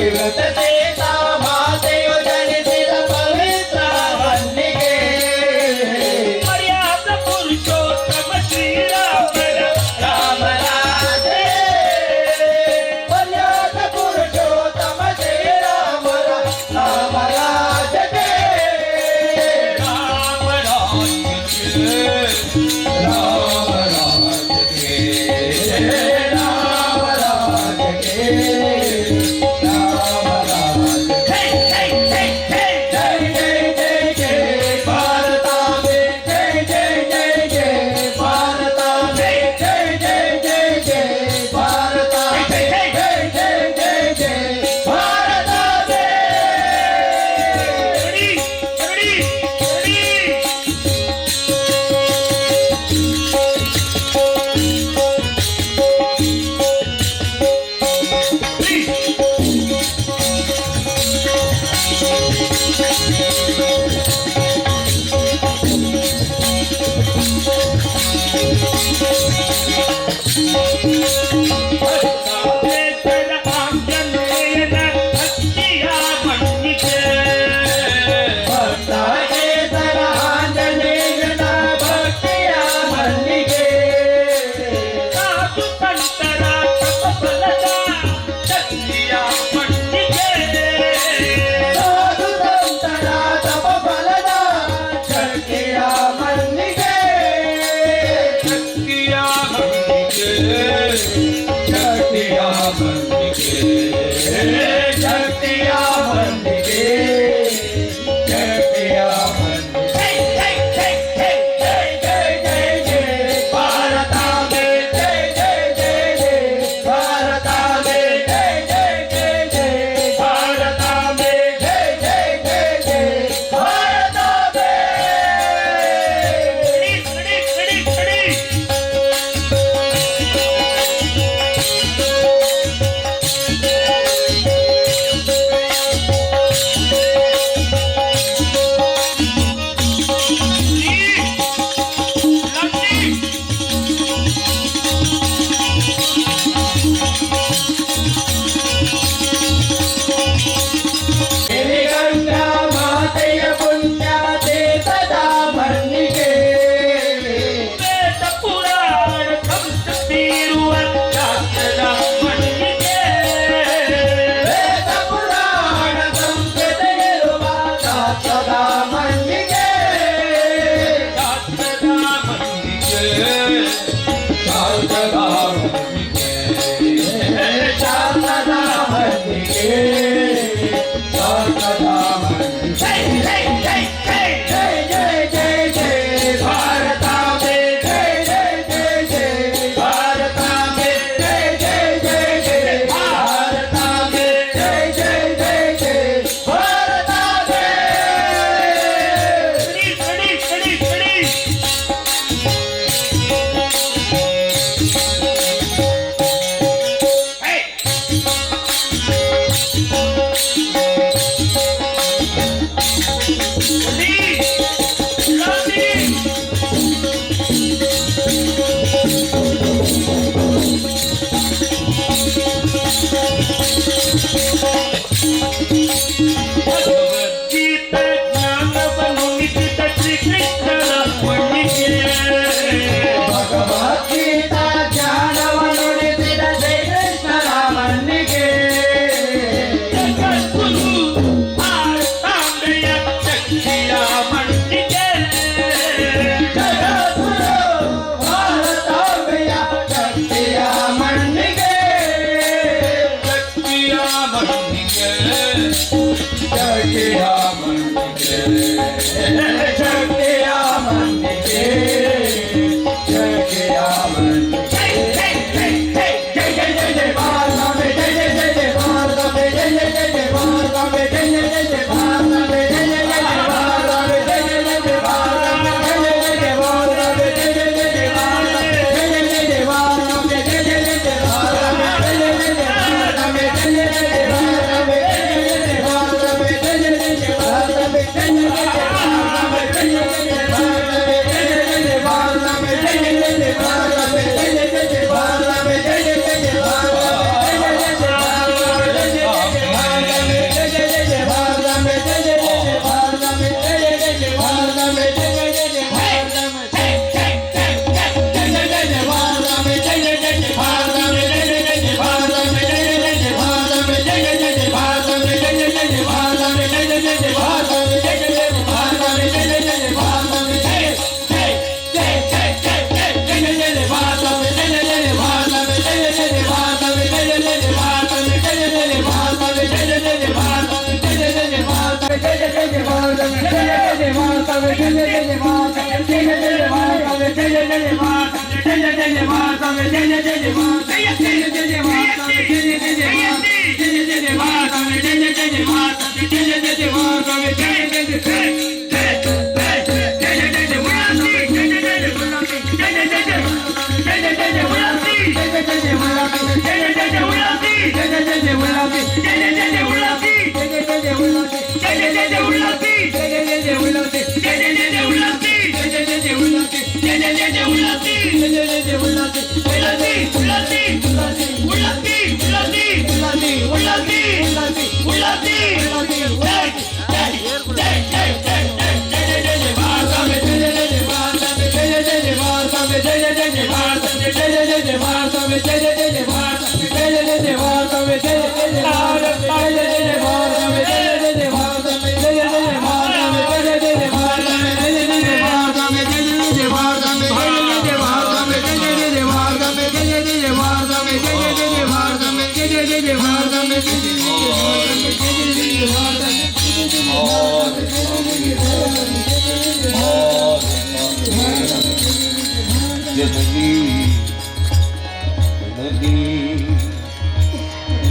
ಸತಿವ್ರತ ಸೀತಾ ಮಾತೆಯು ಜನಿಸಿದ ಪವಿತ್ರ ಮಣ್ಣಿಗೆ ಮರ್ಯಾದ ಪುರುಷೋತ್ತಮ ಶ್ರೀರಾಮನ ರಾಮರಾಜೇ ಮರ್ಯಾದ ಪುರುಷೋತ್ತಮ ಶ್ರೀರಾಮರ ರಾಮರಾಜಗೆ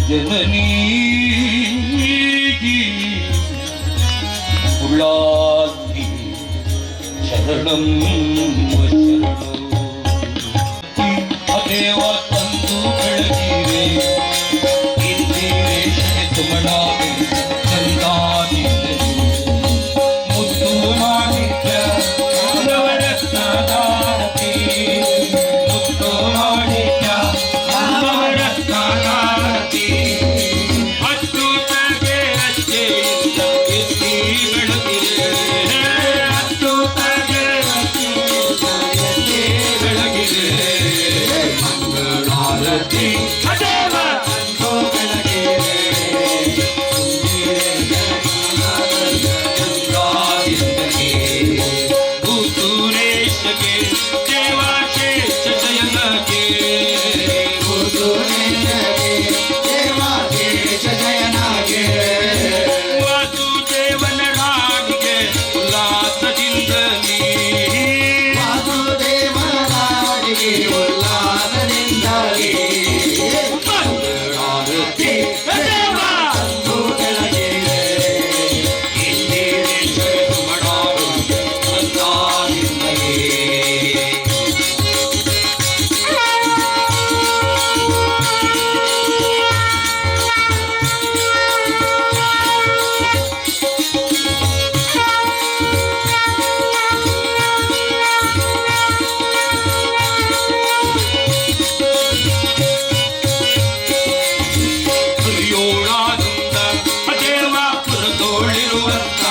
जननी उल्लासी शरणं शरणो अदेव तंदु ಬೆಳಗಿರೆ ಇಂದಿರೇಶನೆ ತುಮಡಾವೆ ಚಂದಾನಿದೆ ಮುದ್ದು ಮಾಡಿದ್ಯ ಮಾನವರತ್ನದಾರತಿ ಮುದ್ದು ಮಾಡಿದ್ಯ ಮಾನವರತ್ನದಾರತಿ ಅಚ್ಚುತಗೆ ಅಚ್ಚೆಯಿಂದ ಎತ್ತಿ ಬೆಳಗಿರೆ ಅಚ್ಚುತಗೆ ಅಚ್ಚೆಯಿಂದ ಎತ್ತಿ ಬೆಳಗಿರೆ ಮಂಗಳಾರತಿ ಅದೇವ ಅಂದು ಬೆಳಗಿರೆ ಭೂತುರೇಶಗೆ ದೇವಾಶೇಷ ಜಯನಗೆ ವಾಸುದೇವನ ರಾಣಿಗೆ ಉಲ್ಲಾಸದಿಂದಲೇ ಮಂಗಳಾರತಿ ಅದೇವ ಅಂದು ಬೆಳಗಿರೆ ಇಂದಿರೇಶ ತುಮಡಾವೆ ಚಂದಾನಿಂದಲೇ ಹರಿಯೋಳಾನಂದ ಅದೇವ ಪುರದೋಳಿರುವಂತ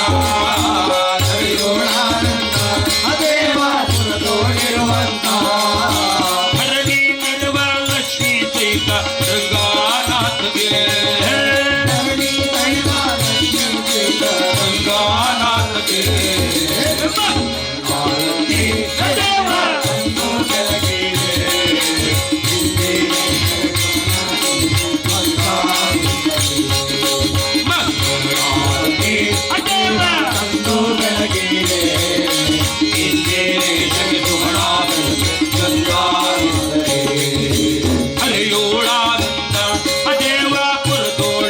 ಹರಣಿ ಮೆರವ ಲಕ್ಷ್ಮೀ ಸಹಿತ ರಂಗಾನಾಥಗೆ ರಂಗಾನಾಥಗೆ ಮಂಗಳಾರತಿ ಅದೇವ ಅಂದು ಬೆಳಗಿರೆ ಮಂಗಳಾರತಿ ಅದೇವ ಅಂದು ಬೆಳಗಿರೆ ಇಂದಿರೇಶಗೆ ತುಮಡಾವೆ ಚಂದಾನಿಂದಲೇ ಹರಿಯೋಳಾನಂದ ಅದೇವ ಪುರದೋಳಿರುವಂತ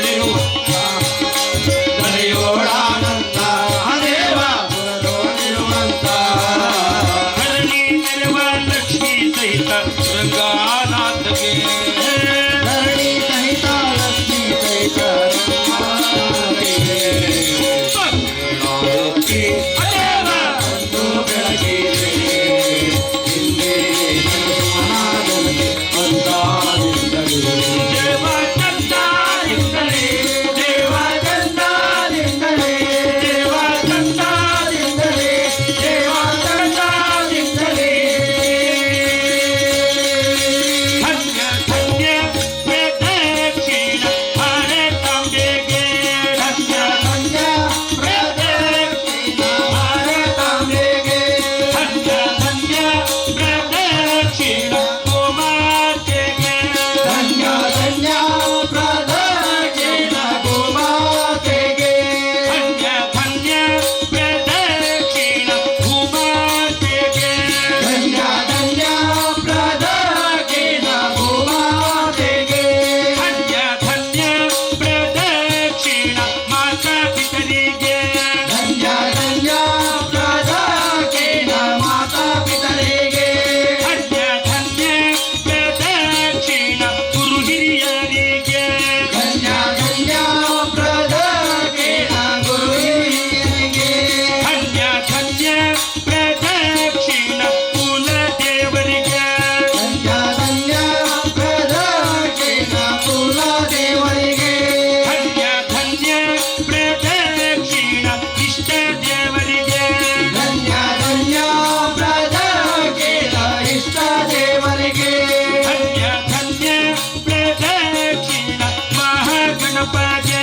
ಗಣಪಗೆ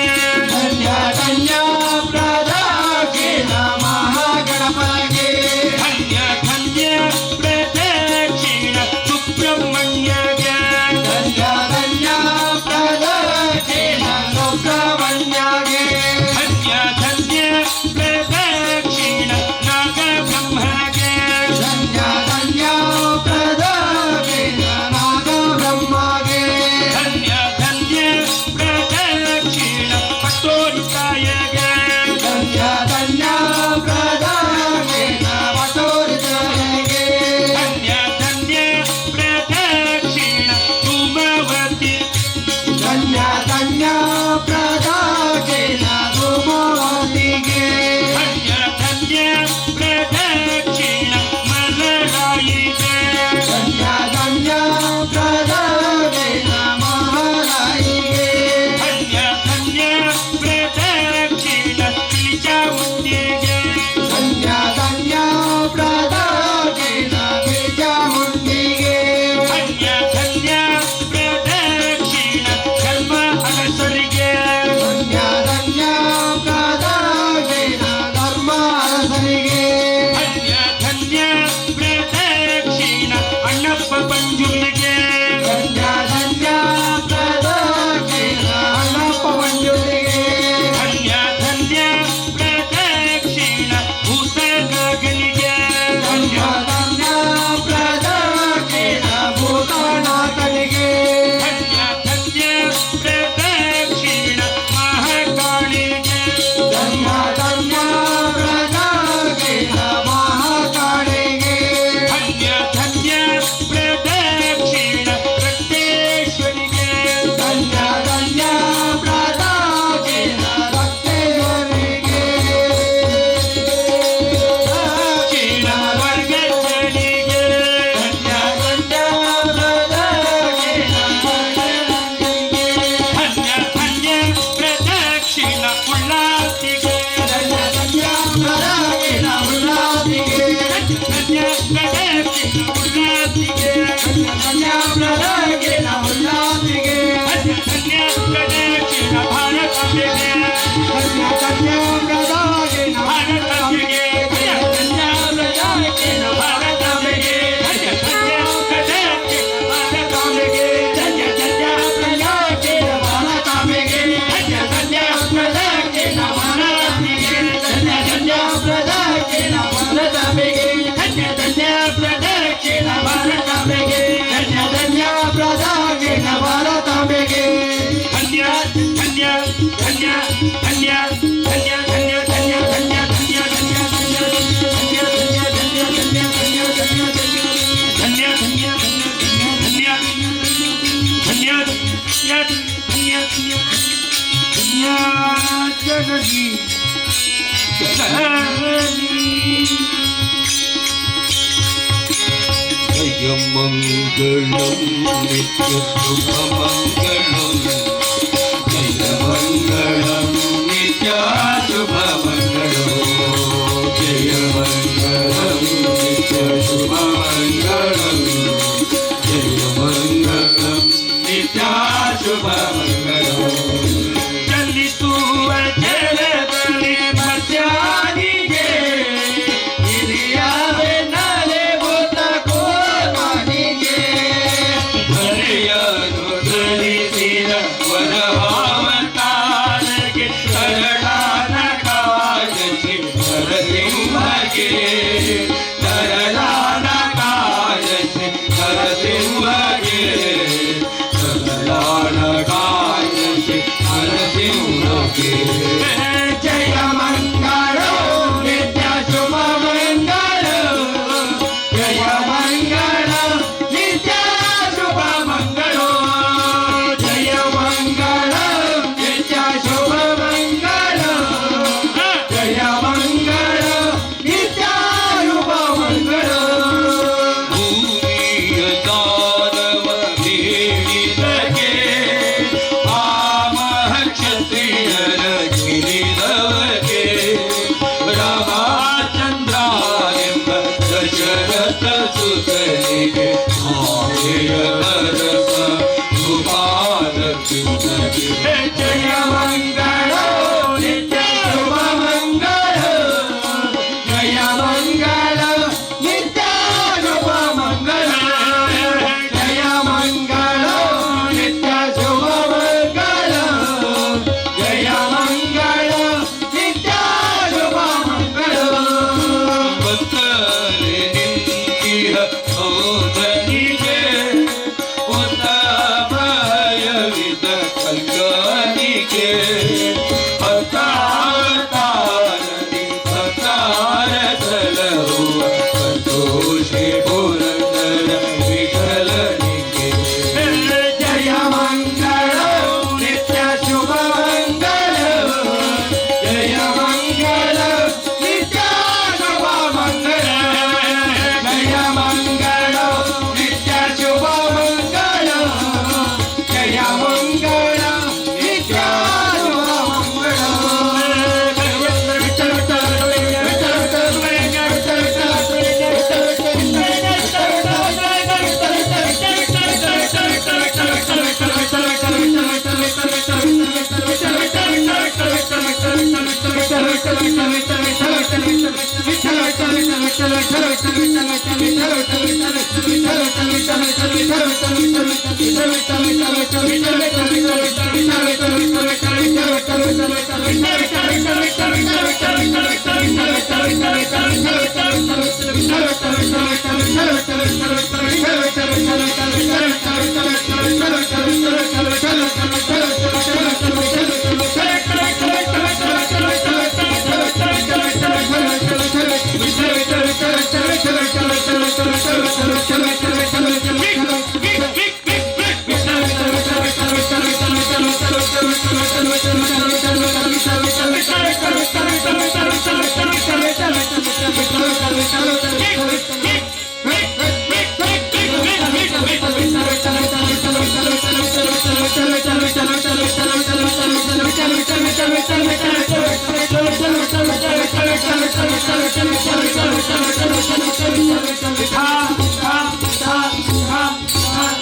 ಧನ್ಯ ಧನ್ಯ ಪ್ರದಕ್ಷಿಣ ಮಹಾಗಣಪಗೆ ಧನ್ಯ ಧನ್ಯ ಪ್ರದಕ್ಷಿಣ ಸುಬ್ರಹ್ಮಣ್ಯಗೆ ಧನ್ಯ ಧನ್ಯ ಪ್ರದಕ್ಷಿಣ ಸುಬ್ರಹ್ಮಣ್ಯಗೆ ಧನ್ಯ ಧನ್ಯ ಪ್ರದಕ್ಷಿಣ ನಾಗಬ್ರಹ್ಮಗೆ ಧನ್ಯ ಧನ್ಯ ಪ್ರದಕ್ಷಿಣ ನಾಗಬ್ರಹ್ಮಗೆ ಧನ್ಯ ಧನ್ಯ ಪ್ರದಕ್ಷಿಣ ಪಟ್ಟೋರಿಕಾಯಗೆ ಧನ್ಯ ಧನ್ಯ ಪ್ರದಕ್ಷಿಣ ಪಟೋರಿಕಾಯಗೆ ಧನ್ಯ ಧನ್ಯ ಪ್ರದಕ್ಷಿಣ ಧೂಮವತಿ ಧನ್ಯ ಧನ್ಯ ಪ್ರದಕ್ಷಿಣ ಧೂಮವತಿಗೆ ಧನ್ಯ ಧನ್ಯ ಪ್ರದಕ್ಷಿಣ ಮಲರಾಯಿಗೆ ಧನ್ಯ ಧನ್ಯ ಪ್ರದಕ್ಷಿಣ ಮಹಾರಾಯಿಗೆ ಧನ್ಯ ಧನ್ಯ ಪ್ರದಕ್ಷಿಣ ಚಾಮುಂಡಿಗೆ ಧನ್ಯ ಧನ್ಯ ಪ್ರದಕ್ಷಿಣ ಚಾಮುಂಡಿಗೆ ಧನ್ಯ ಧನ್ಯ ಪ್ರದಕ್ಷಿಣ ಧರ್ಮ ಅರಸರಿಗೆ ಧನ್ಯ ಧನ್ಯ ಪ್ರದಕ್ಷಿಣ ಧರ್ಮ ಅರಸರಿಗೆ ಧನ್ಯ ಧನ್ಯ ಪ್ರದಕ್ಷಿಣ ಅಣ್ಣಪ್ಪ ಪಂಜುರ್ಲಿಗೆ ಧನ್ಯ ಧನ್ಯ ಪ್ರದಕ್ಷಿಣ ಅಣ್ಣಪ್ಪ ಮಂಜುಳಿಗೆ ಧನ್ಯ ಧನ್ಯ ಪ್ರದಕ್ಷಿಣ ಭೂತನಾಗನಿಗೆ ಧನ್ಯ ಧನ್ಯ ಪ್ರದಕ್ಷಿಣ ಭೂತನಾಥನಿಗೆ ಧನ್ಯ ಧನ್ಯ ಪ್ರದಕ್ಷಿಣ ಮಹಾಕಾಳಿಗೆ ಧನ್ಯ ಧನ್ಯ ಪ್ರದಕ್ಷಿಣ ಮಹಾಕಾಳಿಗೆ ಧನ್ಯ ಧನ್ಯ ಪ್ರದಕ್ಷಿಣ ರಕ್ತೇಶ್ವರಿಗೆ ಧನ್ಯ ಧನ್ಯ ಪ್ರದಕ್ಷಿಣ ರಕ್ತೇಶ್ವರಿಗೆ ದಕ್ಷಿಣ ವರ್ಗಗಳಿಗೆ ಧನ್ಯ ಧನ್ಯ ಪ್ರದಕ್ಷಿಣ ವರ್ಗಗಳಿಗೆ ಧನ್ಯ ಧನ್ಯ ಪ್ರದಕ್ಷಿಣ ಉಳ್ಳಾತಿಗೆ ಧನ್ಯ ಧನ್ಯ ಪ್ರದಕ್ಷಿಣ ಉಳ್ಳಾದಿಗೆ ಧನ್ಯ ಪ್ರದಕ್ಷಿಣ ಉಳ್ಳಾತಿಗೆ ಧನ್ಯ ಪ್ರದಕ್ಷಿಣ ಉಳ್ಳಾದಿಗೆ ಧನ್ಯ ಪ್ರದಕ್ಷಿಣ ಭಾರತಕ್ಕೆ ಧನ್ಯ ಧನ್ಯ ಪ್ರದಕ್ಷಿಣ ಭಾರತಕ್ಕೆ ಧನ್ಯ ಪ್ರದಕ್ಷಿಣ ಭಾರತಕ್ಕೆ ಧನ್ಯ ಧನ್ಯ ಪ್ರದಕ್ಷಿಣ ಭಾರತಕ್ಕೆ ಧನ್ಯ ಧನ್ಯ ಪ್ರದಕ್ಷಿಣ ಭಾರತಾಂಬೆಗೆ ಧನ್ಯ ಧನ್ಯ ಪ್ರದಕ್ಷಿಣ ಭಾರತಕ್ಕೆ ಧನ್ಯ ಧನ್ಯ ಪ್ರದಕ್ಷಿಣ ಭಾರತಾಂಬೆಗೆ ಧನ್ಯ ಧನ್ಯ ಪ್ರದಕ್ಷಿಣ ಭಾರತಕ್ಕೆ ಧನ್ಯ ಧನ್ಯ ಪ್ರದಕ್ಷಿಣ ಭಾರತಾಂಬೆಗೆ ಧನ್ಯ ಧನ್ಯ ಧನ್ಯ ಧನ್ಯ ಧನ್ಯ ಧನ್ಯ ಧನ್ಯ ಧನ್ಯ ಧನ್ಯ ಧನ್ಯ ಧನ್ಯ ಧನ್ಯ ಧನ್ಯ ಧನ್ಯ ಧನ್ಯ ಧನ್ಯ ಧನ್ಯ ಧನ್ಯ ಧನ್ಯ ಜನನಿ ಜಯಮಂಗಳಂ ನಿತ್ಯ ಶುಭಮಂಗಳಂ ಜಯಮಂಗಳಂ ನಿತ್ಯ ಶುಭಮಂಗಳಂ ಜಯಮಂಗಳಂ ನಿತ್ಯ ಶುಭಮಂಗಳಂ ಜಯಮಂಗಳಂ ನಿತ್ಯ ಶುಭಮಂಗಳಂ ಚಲಿಸುವ ಜಲದಲ್ಲಿ ಮಧ್ಯಾನಿಗೆ ಹಿರಿಯಾವೆ ನಾಳೆ ಭೂತ ಕೋಮಾನಿಗೆ ಹರೆಯನು ಧರಿಸಿದ ವರವಾಮತಾರಗೆ ತರಳಾನ ಕಾಯಸಿ ನರಸಿಂಹಗೆ ತರಳಾನ ಕಾಯಸಿ ನರಸಿಂಹಗೆ ತರಳಾನ ಕಾಯಸಿ ನರಸಿಂಹಗೆ ಜಯ ಮಂಗಳ ನಿತ್ಯ ಶುಭ ಮಂಗಳ ಜಯ ಮಂಗಳ ನಿತ್ಯ ಶುಭ ಮಂಗಳ ಜಯ ಮಂಗಳ ನಿತ್ಯ ಶುಭ ಮಂಗಳ ಜಯ ಮಂಗಳ ನಿತ್ಯ ಶುಭ ಮಂಗಳ ಭೂಮಿಯ ದಾನವ ನೀಡಿದಗೆ ಆ ಮಹಕ್ಷತ್ರಿಯರ ಗಿರಿದವರಿಗೆ के अवतारती अवतार चलहुआ संतोषी पुरंदर विठलनी के जय मंगल नित्य शुभ मंगल जय मंगल नित्य शुभ मंगल जय मंगल नित्य शुभ मंगल जय मंगल नित्य शुभ मंगल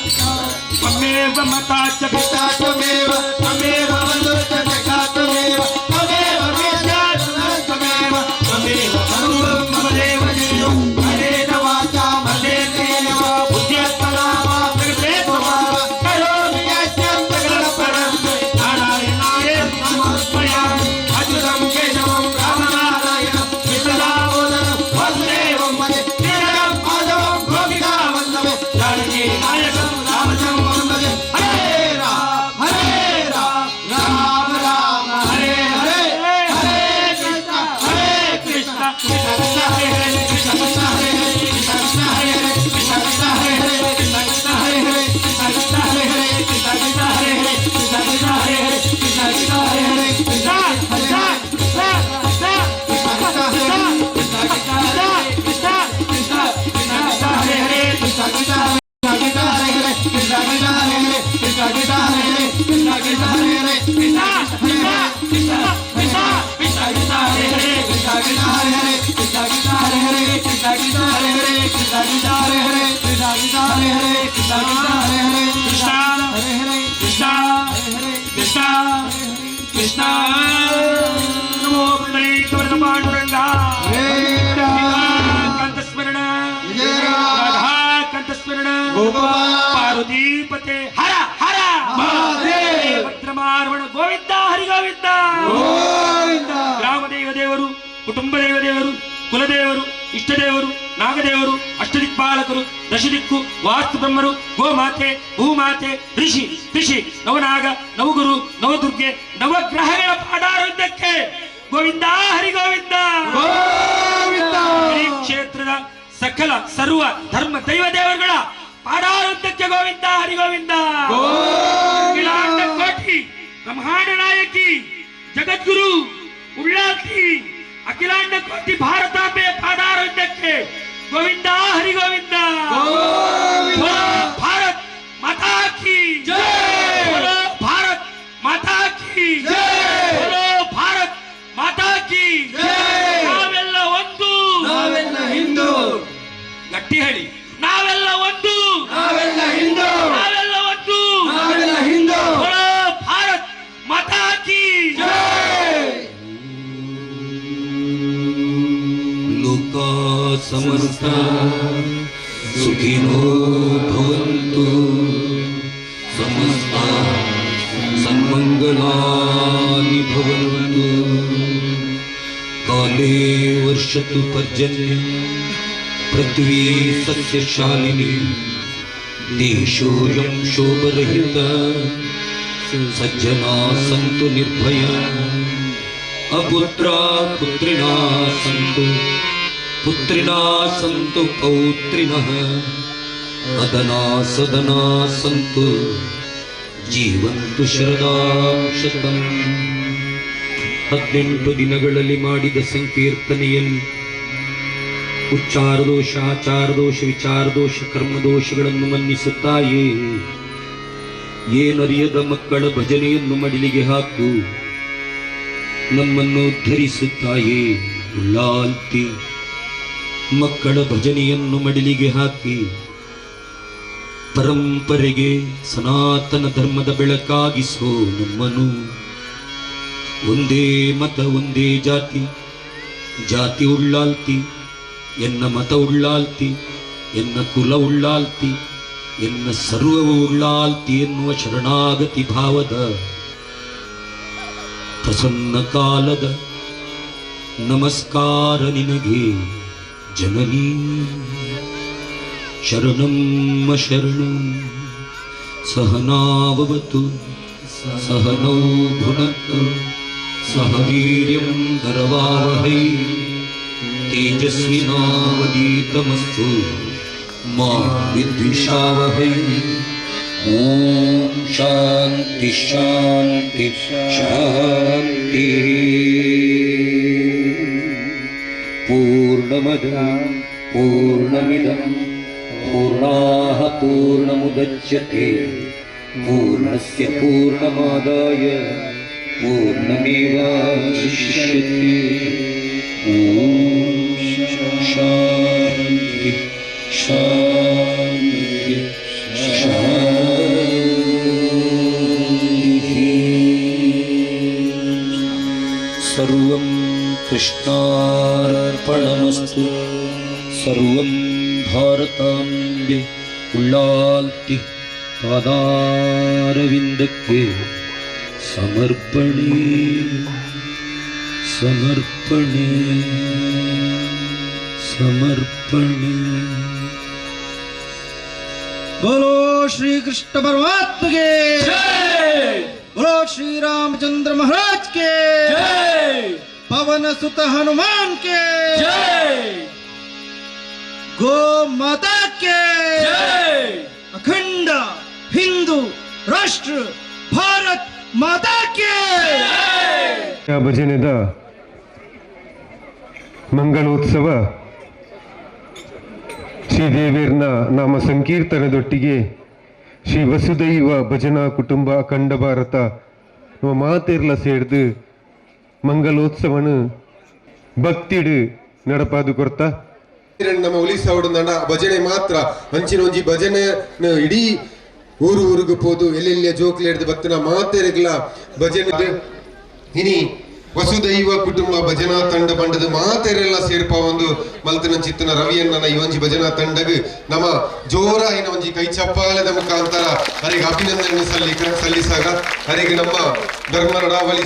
त्वमेव मता च पिता त्वमेव त्वमेव बन्धुः च सखा त्वमेव त्वमेव विद्या त्वमेव त्वमेव सर्वं मम देव देवं हरेण वाचा मदेन बुद्ध्यत्परा वा कृतेन वा करोमि यज्ञं सकलफलं नारायणाय नमस्मयामि अच्युतं केशवं रामनारायणं कृष्णदामोदरं वासुदेवं वन्दे श्रीरामं माधवं गोपिकावल्लभं जानकी नायकं रामचं वन्दे हरे राम राम राम हरे हरे हरे कृष्ण कृष्ण कृष्ण हरे हरे कृष्ण कृष्ण हरे हरे कृष्ण कृष्ण हरे हरे कृष्ण कृष्ण हरे हरे कृष्ण कृष्ण हरे हरे कृष्ण कृष्ण हरे हरे कृष्ण कृष्ण हरे हरे कृष्ण कृष्ण हरे हरे कृष्ण कृष्ण हरे हरे कृष्ण कृष्ण नमो पुंडलीकवरद पांडुरंगा कंठस्मरण राधा कंठस्मरण पार्वतीपते हर हर ಭದ್ರಮಾರ್ವಣ ಗೋವಿಂದ ಹರಿ ಗೋವಿಂದ ಗ್ರಾಮದೇವ ದೇವರು ಕುಟುಂಬ ದೇವ ದೇವರು ಕುಲದೇವರು ಇಷ್ಟದೇವರು ನಾಗದೇವರು ಅಷ್ಟದಿಕ್ಪಾಲಕರು ದಶದಿಕ್ಕು ವಾಸ್ತು ಬ್ರಹ್ಮರು ಗೋಮಾತೆ ಭೂಮಾತೆ ಋಷಿ ಋಷಿ ನವನಾಗ ನವಗುರು ನವದುರ್ಗೆ ನವಗ್ರಹಗಳ ಪಾದಾರೋಗ್ಯಕ್ಕೆ ಗೋವಿಂದ ಹರಿ ಗೋವಿಂದ ಈ ಕ್ಷೇತ್ರದ ಸಕಲ ಸರ್ವ ಧರ್ಮ ದೈವ ದೇವರುಗಳ ಪಾದಾರೋಗ್ಯಕ್ಕೆ ಗೋವಿಂದ ಹರಿ ಗೋವಿಂದ ಅಖಿಲಾಂಡ ಕೋಟಿ ಬ್ರಹ್ಮಾಂಡ ನಾಯಕಿ ಜಗದ್ಗುರು ಉಳ್ಳಾಲ್ತಿ ಅಖಿಲಾಂಡ ಕೋಟಿ ಭಾರತಾಂಬೆ ಪಾದಾರೋಗ್ಯಕ್ಕೆ ಗೋವಿಂದ ಹರಿ ಗೋವಿಂದ ಭಾರತ್ ಮಾತಾ ಕಿ ಜೈ ಭಾರತ್ ಮಾತಾ ಕಿ ಜೈ ಭಾರತ್ ಮಾತಾ ಕಿ ಜೈ ನಾವೆಲ್ಲ ಒಂದು ನಾವೆಲ್ಲ ಹಿಂದೂ ಗಟ್ಟಿ ಹೇಳಿ ನಾವೆಲ್ಲ ಒಂದು ನಾವೆಲ್ಲ ಹಿಂದೂ ನಾವೆಲ್ಲ ಒಂದು ನಾವೆಲ್ಲ ಹಿಂದೂ ಭಾರತ್ ಮಾತಾ ಕಿ ಜೈ लोका समस्ता सुखिनो भवन्तु समस्ता सन्मङ्गलानि भवन्तु काले वर्षतु पर्जन्यं पृथ्वी सस्यशालिनी देशोऽयं शोभरहितः सज्जना सन्तु निर्भया अपुत्रा पुत्रिणा सन्तु पौत्रिणः अदना सदना सन्तु ಜೀವಂತು ಶರದಾಂ ಶತಂ. 18 ದಿನಗಳಲ್ಲಿ ಮಾಡಿದ ಸಂಕೀರ್ತನೆಯಲ್ಲಿ ಉಚ್ಚಾರದೋಷ, ಆಚಾರದೋಷ, ವಿಚಾರದೋಷ, ಕರ್ಮದೋಷಗಳನ್ನು ಮನ್ನಿಸುತ್ತಾಯೇ. ಏನರಿಯದ ಮಕ್ಕಳ ಭಜನೆಯನ್ನು ಮಡಿಲಿಗೆ ಹಾಕು, ನಮ್ಮನ್ನು ಉದ್ಧರಿಸುತ್ತಾಯೇ. ಉಳ್ಳಾಲ್ತಿ ಮಕ್ಕಳ ಭಜನೆಯನ್ನು ಮಡಿಲಿಗೆ ಹಾಕಿ ಪರಂಪರೆಗೆ ಸನಾತನ ಧರ್ಮದ ಬೆಳಕಾಗಿಸೋ ನಮ್ಮನು. ಒಂದೇ ಮತ ಒಂದೇ ಜಾತಿ, ಜಾತಿ ಉಳ್ಳಾಲ್ತಿ, ಎನ್ನ ಮತ ಉಳ್ಳಾಲ್ತಿ, ಎನ್ನ ಕುಲ ಉಳ್ಳಾಲ್ತಿ, ಎನ್ನ ಸರ್ವವು ಉಳ್ಳಾಲ್ತಿ ಎನ್ನುವ ಶರಣಾಗತಿ ಭಾವದ ಪ್ರಸನ್ನ ಕಾಲದ ನಮಸ್ಕಾರ ನಿನಗೆ ಜನನೀ. ಶರಣಂ ಶರಣಂ ಸಹನಾವವತು ಸಹನೌ ಭುನಕ್ತು ಸಹ ವೀರ್ಯಂ ಕರವಾವಹೈ ತೇಜಸ್ವಿನಾವಧೀತಮಸ್ತು ಮಾ ವಿದ್ವಿಷಾವಹೈ. ಓಂ ಶಾಂತಿ ಶಾಂತಿ ಶಾಂತಿ. ಪೂರ್ಣಮದ ಪೂರ್ಣಮಿದಂ ಪೂರ್ಣಾಃ ಪೂರ್ಣಮುದಚ್ಯತೆ ಪೂರ್ಣಸ್ಯ ಪೂರ್ಣಮಾದಾಯ ಪೂರ್ಣಮೇವಾವಶಿಷ್ಯತೆ. ಓಂ ಶಾಂತಿ ಶಾಂತಿ ಶಾಂತಿ. ಸರ್ವಂ ಕೃಷ್ಣಾರ್ಪಣಮಸ್ತು. ಸರ್ವಂ ಭಾರತಾಂಬೆ ಉಳ್ಳಾಲ್ತಿ ಪಾದಾರವಿಂದಕ್ಕೆ ಸಮರ್ಪಣೆ ಸಮರ್ಪಣೆ ಸಮರ್ಪಣೆ. बोलो श्री कृष्ण परमात्मा के जय, बोलो श्री रामचंद्र महाराज के जय, पवन सुत हनुमान के जय, गो माता के जय, अखंड हिंदू राष्ट्र भारत माता के जय. ಭಜನೆದ ಮಂಗಳೋತ್ಸವ ಶ್ರೀದೇವಿಯರ್ನ ನಾಮ ಸಂಕೀರ್ತನದೊಟ್ಟಿಗೆ ಶ್ರೀ ವಸುದೈವ ಭಜನಾ ಕುಟುಂಬ ಅಖಂಡ ಭಾರತ ನಮ್ಮ ಮಾತೆರ್ಲ ಸೇರ್ದು ಮಂಗಲೋತ್ಸವನು ಭಕ್ತಿಡು ನಡಪಾದು ಕೊರ್ತ ನಮ್ಮ ಉಲಿಸವಡು ನಡ ಭಜನೆ ಮಾತ್ರ ಅಂಚಿನ ಒಂಜಿ ಭಜನೆ ಇಡೀ ಊರಿಗೂ ಪೋದು ಎಲ್ಲೆಲ್ಲಿಯ ಜೋಕ್ಲಿ ಹಿಡಿದು ಭಕ್ತನ ಮಾತೆರೆಗ್ಲ ಭಜನೆ ಇನಿ ವಸುದೈವ ಕುಟುಂಬ ಭಜನಾ ತಂಡ ಬಂಡದ ಮಾತೆರೆಲ್ಲ ಸೇರ್ಪ ಒಂದು ಮಲ್ತನ ಚಿತ್ತನ ರವಿಯನ್ನ ಈ ಒಂಜಿ ಭಜನಾ ತಂಡಗ್ ನಮ್ಮ ಜೋರಾಯಿನ ಒಂಜಿ ಕೈ ಚಪ್ಪಾಲದ ಮುಖಾಂತರ ಅವರಿಗೆ ಅಭಿನಂದನೆ ಸಲ್ಲಿಸಾಗ ಅವರಿಗೆ ನಮ್ಮ ಧರ್ಮ ನಡಾವಳಿ